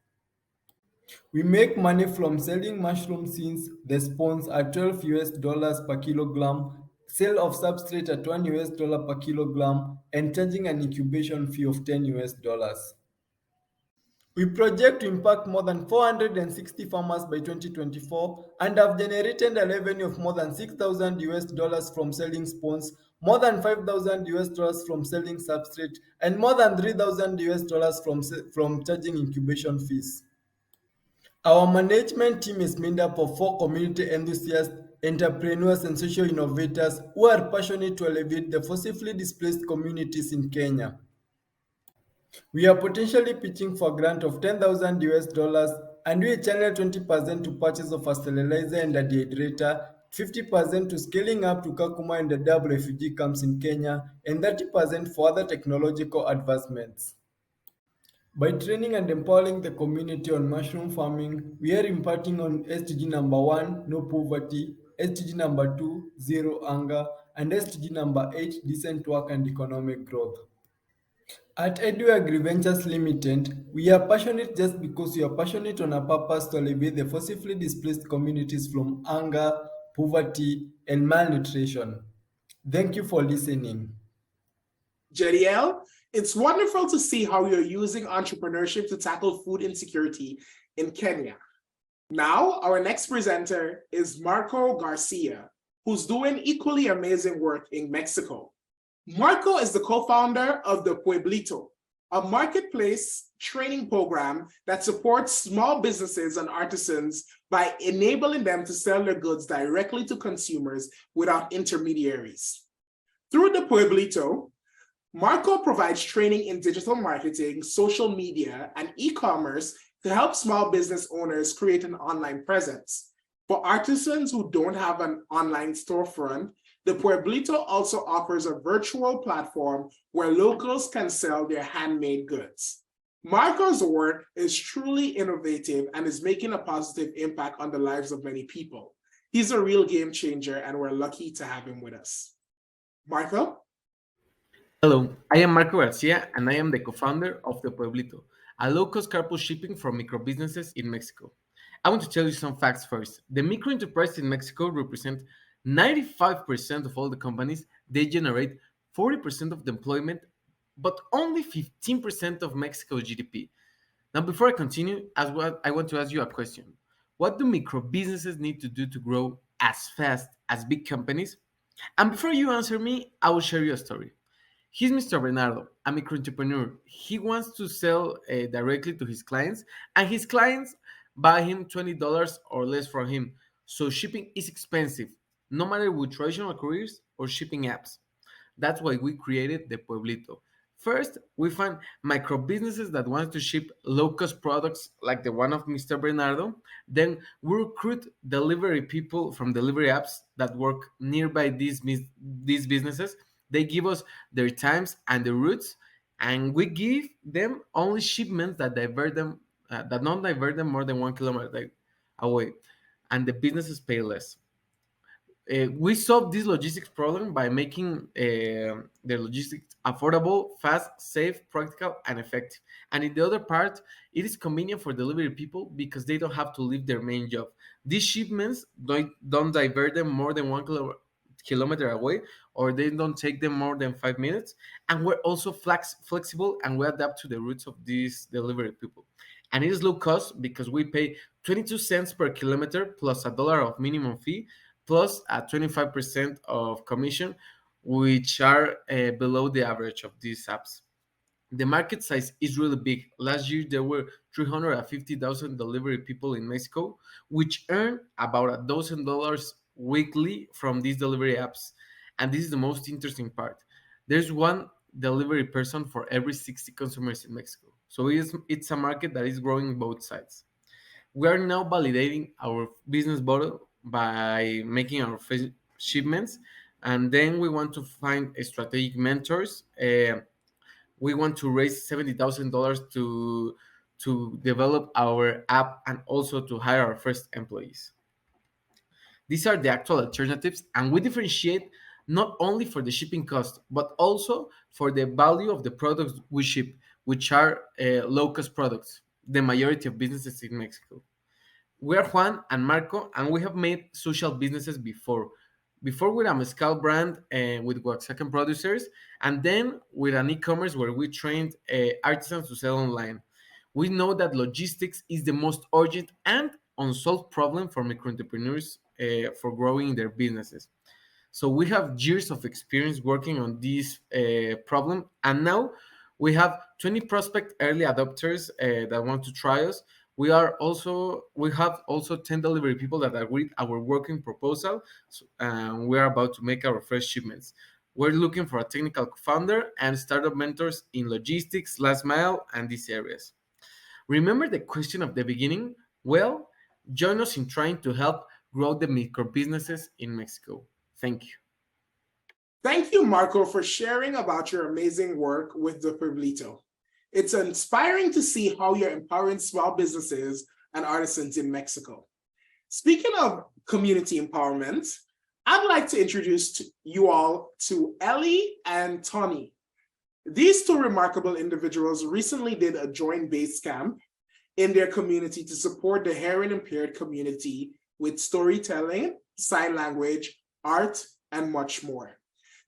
B: We make money from selling mushroom seeds, the spawns at $12 per kilogram, sale of substrate at $1 per kilogram, and charging an incubation fee of $10. We project to impact more than 460 farmers by 2024 and have generated a revenue of more than $6,000 from selling spawns, more than $5,000 from selling substrate, and more than $3,000 from charging incubation fees. Our management team is made up of 4 community enthusiasts, entrepreneurs, and social innovators who are passionate to elevate the forcibly displaced communities in Kenya. We are potentially pitching for a grant of $10,000 and we channel 20% to purchase of a sterilizer and a dehydrator, 50% to scaling up to Kakuma and the double refugee camps in Kenya, and 30% for other technological advancements. By training and empowering the community on mushroom farming, we are imparting on SDG number 1, no poverty, SDG number 2, zero hunger, and SDG number 8, decent work and economic growth. At Edway AgriVentures Limited, we are passionate just because we are passionate on a purpose to alleviate the forcibly displaced communities from hunger, poverty, and malnutrition. Thank you for listening.
A: JDL, it's wonderful to see how you're using entrepreneurship to tackle food insecurity in Kenya. Now, our next presenter is Marco Garcia, who's doing equally amazing work in Mexico. Marco is the co-founder of the Pueblito, a marketplace training program that supports small businesses and artisans by enabling them to sell their goods directly to consumers without intermediaries. Through the Pueblito, Marco provides training in digital marketing, social media, and e-commerce to help small business owners create an online presence. For artisans who don't have an online storefront, the Pueblito also offers a virtual platform where locals can sell their handmade goods. Marco's work is truly innovative and is making a positive impact on the lives of many people. He's a real game changer, and we're lucky to have him with us. Marco?
C: Hello, I am Marco Garcia, and I am the co-founder of the Pueblito, a low-cost carpool shipping for micro-businesses in Mexico. I want to tell you some facts first. The micro enterprises in Mexico represent 95% of all the companies. They generate 40% of the employment, but only 15% of Mexico's GDP. Now, before I continue, I want to ask you a question. What do micro businesses need to do to grow as fast as big companies? And before you answer me, I will share you a story. He's Mr. Bernardo, a micro entrepreneur. He wants to sell directly to his clients, and his clients buy him $20 or less from him. So shipping is expensive, no matter with traditional couriers or shipping apps. That's why we created the Pueblito. First, we find micro businesses that want to ship low cost products like the one of Mr. Bernardo. Then we recruit delivery people from delivery apps that work nearby these businesses. They give us their times and the routes, and we give them only shipments that not divert them more than 1 kilometer away, and the businesses pay less. We solve this logistics problem by making the logistics affordable, fast, safe, practical, and effective. And in the other part, it is convenient for delivery people because they don't have to leave their main job. These shipments don't divert them more than 1 kilometer away, or they don't take them more than 5 minutes. And we're also flexible, and we adapt to the routes of these delivery people. And it is low cost because we pay 22 cents per kilometer plus $1 of minimum fee plus a 25% of commission, which are below the average of these apps. The market size is really big. Last year, there were 350,000 delivery people in Mexico, which earn about $1,000 weekly from these delivery apps. And this is the most interesting part. There's one delivery person for every 60 consumers in Mexico. So it's a market that is growing both sides. We are now validating our business model by making our first shipments, and then we want to find strategic mentors. We want to raise $70,000 to develop our app and also to hire our first employees. These are the actual alternatives, and we differentiate not only for the shipping cost, but also for the value of the products we ship, which are low-cost products, the majority of businesses in Mexico. We are Juan and Marco, and we have made social businesses before. Before with a mezcal brand with Oaxacan producers, and then with an e-commerce where we trained artisans to sell online. We know that logistics is the most urgent and unsolved problem for micro entrepreneurs for growing their businesses. So we have years of experience working on this problem, and now we have 20 prospect early adopters that want to try us. We have also 10 delivery people that agreed our working proposal. So, we are about to make our first shipments. We're looking for a technical founder and startup mentors in logistics, last mile, and these areas. Remember the question of the beginning? Well, join us in trying to help grow the micro businesses in Mexico. Thank you.
A: Thank you, Marco, for sharing about your amazing work with the Pueblito. It's inspiring to see how you're empowering small businesses and artisans in Mexico. Speaking of community empowerment, I'd like to introduce you all to Ellie and Tony. These two remarkable individuals recently did a joint Basecamp in their community to support the hearing impaired community with storytelling, sign language, art, and much more.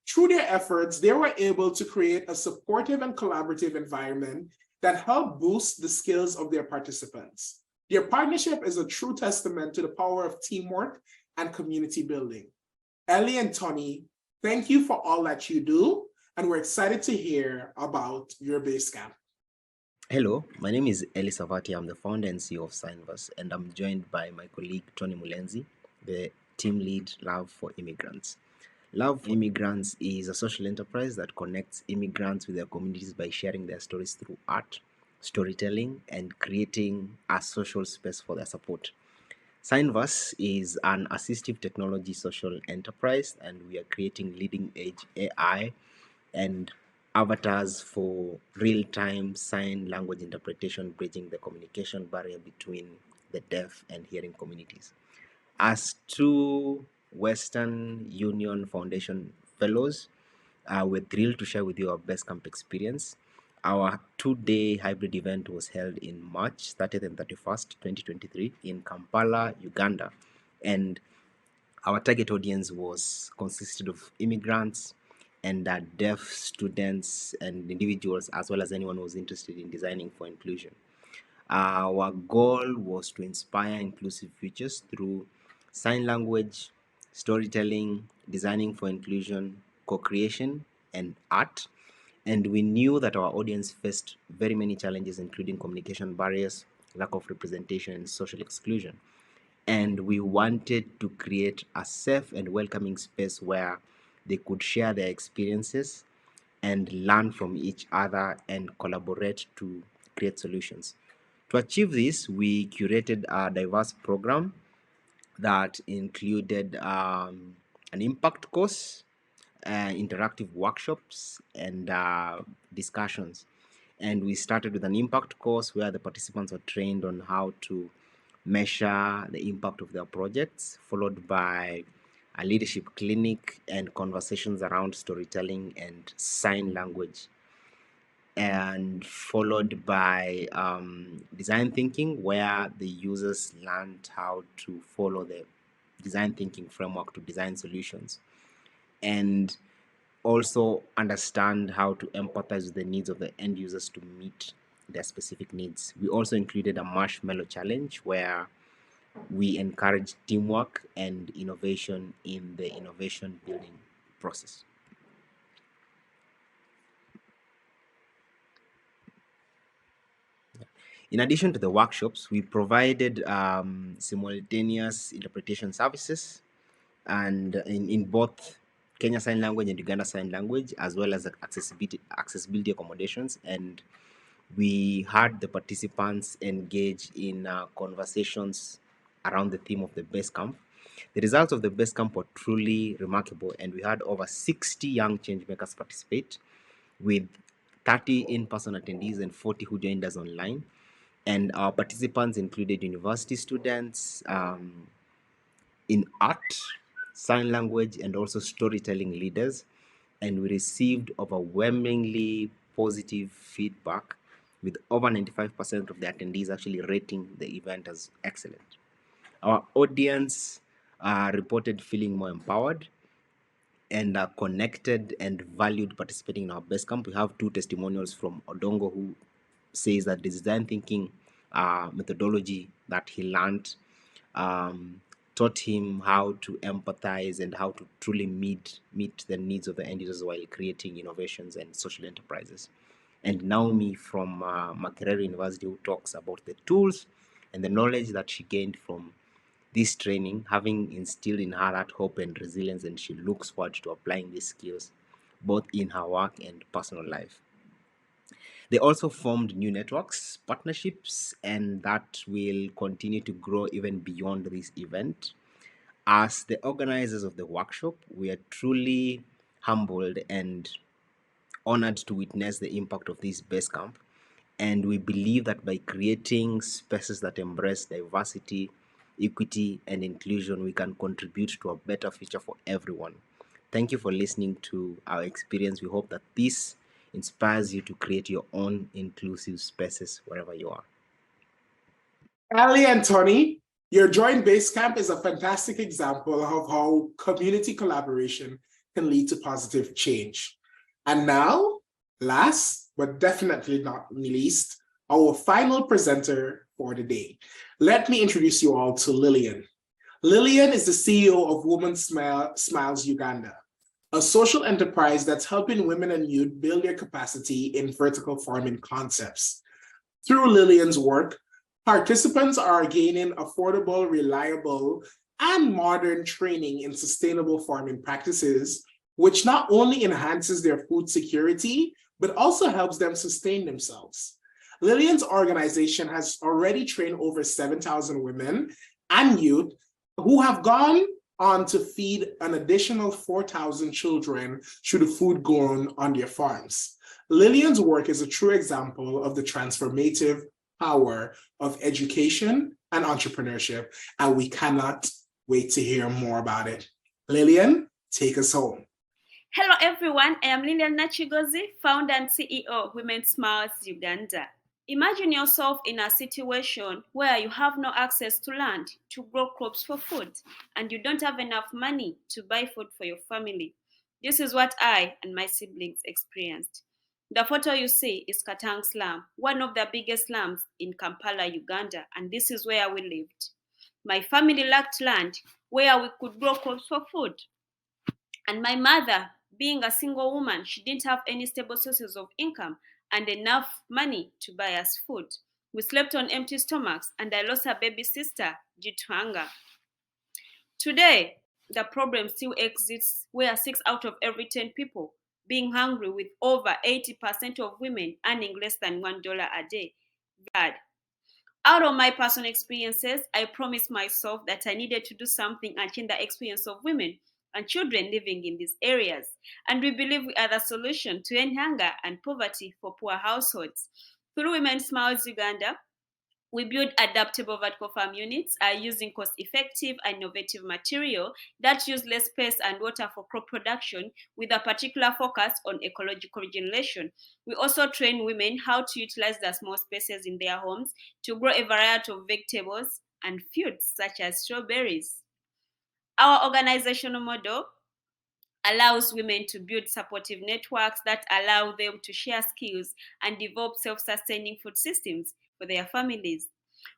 A: Through their efforts, they were able to create a supportive and collaborative environment that helped boost the skills of their participants. Their partnership is a true testament to the power of teamwork and community building. Ellie and Tony, thank you for all that you do, and we're excited to hear about your Basecamp.
V: Hello, my name is Eli Savati. I'm the founder and CEO of Signverse, and I'm joined by my colleague Tony Mulenzi, the team lead Love for Immigrants. Love Immigrants is a social enterprise that connects immigrants with their communities by sharing their stories through art, storytelling, and creating a social space for their support. Signverse is an assistive technology social enterprise, and we are creating leading edge AI and avatars for real-time sign language interpretation, bridging the communication barrier between the deaf and hearing communities. As two Western Union Foundation fellows, we're thrilled to share with you our Basecamp experience. Our two-day hybrid event was held in March 30th and 31st, 2023 in Kampala, Uganda. And our target audience consisted of immigrants and deaf students and individuals, as well as anyone who was interested in designing for inclusion. Our goal was to inspire inclusive futures through sign language, storytelling, designing for inclusion, co-creation, and art. And we knew that our audience faced very many challenges, including communication barriers, lack of representation, and social exclusion. And we wanted to create a safe and welcoming space where they could share their experiences and learn from each other and collaborate to create solutions. To achieve this, we curated a diverse program that included an impact course, interactive workshops, and discussions. And we started with an impact course where the participants were trained on how to measure the impact of their projects, followed by a leadership clinic and conversations around storytelling and sign language, and followed by design thinking, where the users learned how to follow the design thinking framework to design solutions, and also understand how to empathize with the needs of the end users to meet their specific needs. We also included a marshmallow challenge where we encourage teamwork and innovation in the innovation building process. In addition to the workshops, we provided simultaneous interpretation services and in both Kenya Sign Language and Uganda Sign Language, as well as accessibility accommodations. And we had the participants engage in conversations around the theme of the Basecamp. The results of the Basecamp were truly remarkable, and we had over 60 young changemakers participate, with 30 in-person attendees and 40 who joined us online. And our participants included university students in art, sign language, and also storytelling leaders. And we received overwhelmingly positive feedback, with over 95% of the attendees actually rating the event as excellent. Our audience reported feeling more empowered and connected and valued participating in our Basecamp. We have two testimonials from Odongo, who says that the design thinking methodology that he learned taught him how to empathize and how to truly meet the needs of the end users while creating innovations and social enterprises. And Naomi from Makerere University, who talks about the tools and the knowledge that she gained from this training, having instilled in her that hope and resilience, and she looks forward to applying these skills both in her work and personal life. They also formed new networks, partnerships, and that will continue to grow even beyond this event. As the organizers of the workshop, we are truly humbled and honored to witness the impact of this Basecamp. And we believe that by creating spaces that embrace diversity, equity, and inclusion, we can contribute to a better future for everyone. Thank you for listening to our experience. We hope that this inspires you to create your own inclusive spaces wherever you are.
A: Ali and Tony, your joint Basecamp is a fantastic example of how community collaboration can lead to positive change. And now, last but definitely not least, our final presenter for the day. Let me introduce you all to Lillian. Lillian is the CEO of Women Smiles Uganda, a social enterprise that's helping women and youth build their capacity in vertical farming concepts. Through Lillian's work, participants are gaining affordable, reliable, and modern training in sustainable farming practices, which not only enhances their food security, but also helps them sustain themselves. Lillian's organization has already trained over 7,000 women and youth who have gone on to feed an additional 4,000 children through the food grown on their farms. Lillian's work is a true example of the transformative power of education and entrepreneurship, and we cannot wait to hear more about it. Lillian, take us home.
D: Hello everyone, I am Lilian Nachigozi, founder and CEO of Women Smiles Uganda. Imagine yourself in a situation where you have no access to land to grow crops for food, and you don't have enough money to buy food for your family. This is what I and my siblings experienced. The photo you see is Katang slum, one of the biggest slums in Kampala, Uganda, and this is where we lived. My family lacked land where we could grow crops for food. And my mother, being a single woman, she didn't have any stable sources of income and enough money to buy us food. We slept on empty stomachs, and I lost a baby sister due to hunger. Today, the problem still exists where 6 out of every 10 people being hungry, with over 80% of women earning less than $1 a day. Bad. Out of my personal experiences, I promised myself that I needed to do something and change the experience of women and children living in these areas. And we believe we are the solution to end hunger and poverty for poor households. Through Women Smiles Uganda, we build adaptable vertical farm units using cost-effective and innovative material that use less space and water for crop production, with a particular focus on ecological regeneration. We also train women how to utilize the small spaces in their homes to grow a variety of vegetables and fruits such as strawberries. Our organizational model allows women to build supportive networks that allow them to share skills and develop self-sustaining food systems for their families.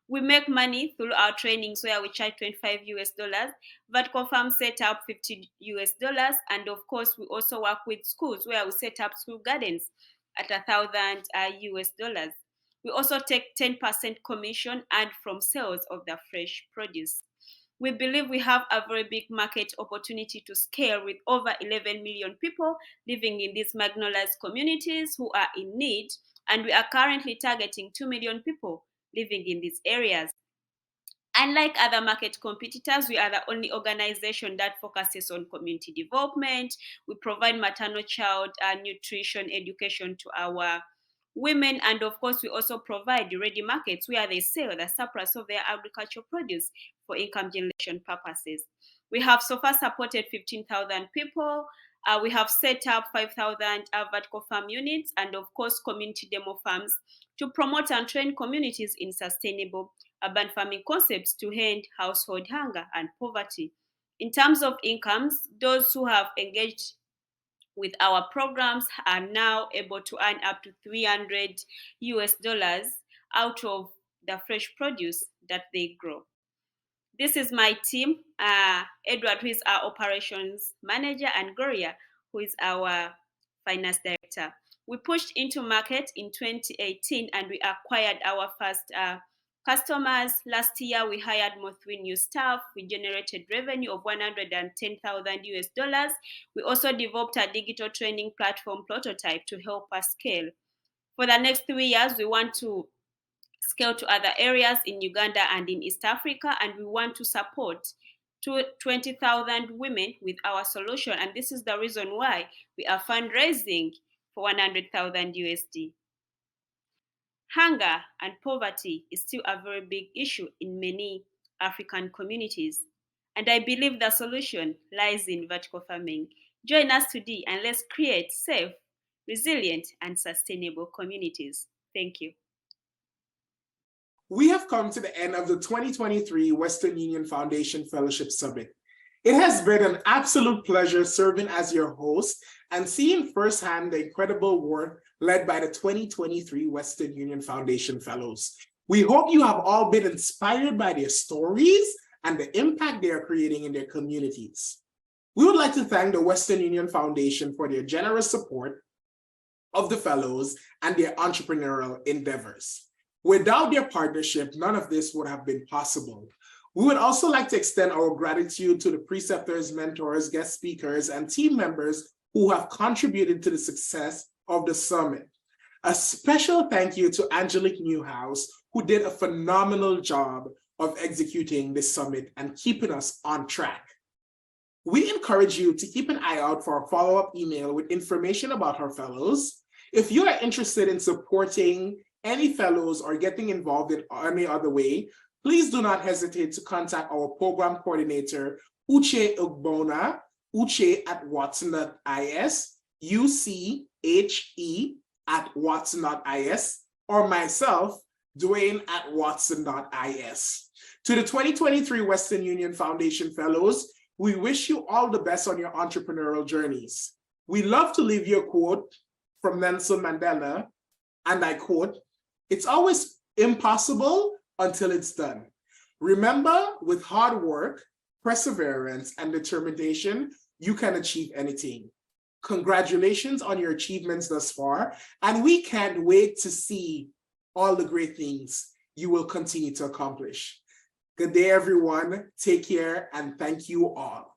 D: We make money through our trainings where we charge $25, vertical farms set up $50, and of course we also work with schools where we set up school gardens at $1,000. We also take 10% commission earned from sales of the fresh produce. We believe we have a very big market opportunity to scale, with over 11 million people living in these marginalized communities who are in need, and we are currently targeting 2 million people living in these areas. Unlike other market competitors, we are the only organization that focuses on community development. We provide maternal child nutrition education to our women, and of course we also provide ready markets where they sell the surplus of their agricultural produce for income generation purposes. We have so far supported 15,000 people. We have set up 5,000 vertical farm units, and of course community demo farms to promote and train communities in sustainable urban farming concepts to end household hunger and poverty. In terms of incomes, those who have engaged with our programs are now able to earn up to $300 out of the fresh produce that they grow. This is my team, Edward, who is our operations manager, and Gloria, who is our finance director. We pushed into market in 2018 and we acquired our first customers. Last year, we hired more 3 new staff. We generated revenue of $110,000. We also developed a digital training platform prototype to help us scale. For the next 3 years, we want to scale to other areas in Uganda and in East Africa, and we want to support 20,000 women with our solution. And this is the reason why we are fundraising for $100,000. Hunger and poverty is still a very big issue in many African communities. And I believe the solution lies in vertical farming. Join us today and let's create safe, resilient, and sustainable communities. Thank you.
A: We have come to the end of the 2023 Western Union Foundation Fellowship Summit. It has been an absolute pleasure serving as your host and seeing firsthand the incredible work led by the 2023 Western Union Foundation Fellows. We hope you have all been inspired by their stories and the impact they are creating in their communities. We would like to thank the Western Union Foundation for their generous support of the fellows and their entrepreneurial endeavors. Without their partnership, none of this would have been possible. We would also like to extend our gratitude to the preceptors, mentors, guest speakers, and team members who have contributed to the success of the summit. A special thank you to Angelique Newhouse, who did a phenomenal job of executing this summit and keeping us on track. We encourage you to keep an eye out for a follow-up email with information about our fellows. If you are interested in supporting any fellows or getting involved in any other way, please do not hesitate to contact our program coordinator, Uche Ugbona, uche@watson.is, uche@watson.is, or myself, Dwayne@watson.is. To the 2023 Western Union Foundation Fellows, we wish you all the best on your entrepreneurial journeys. We love to leave you a quote from Nelson Mandela, and I quote, "It's always impossible until it's done. Remember, with hard work, perseverance, and determination, you can achieve anything." Congratulations on your achievements thus far, and we can't wait to see all the great things you will continue to accomplish. Good day, everyone. Take care, and thank you all.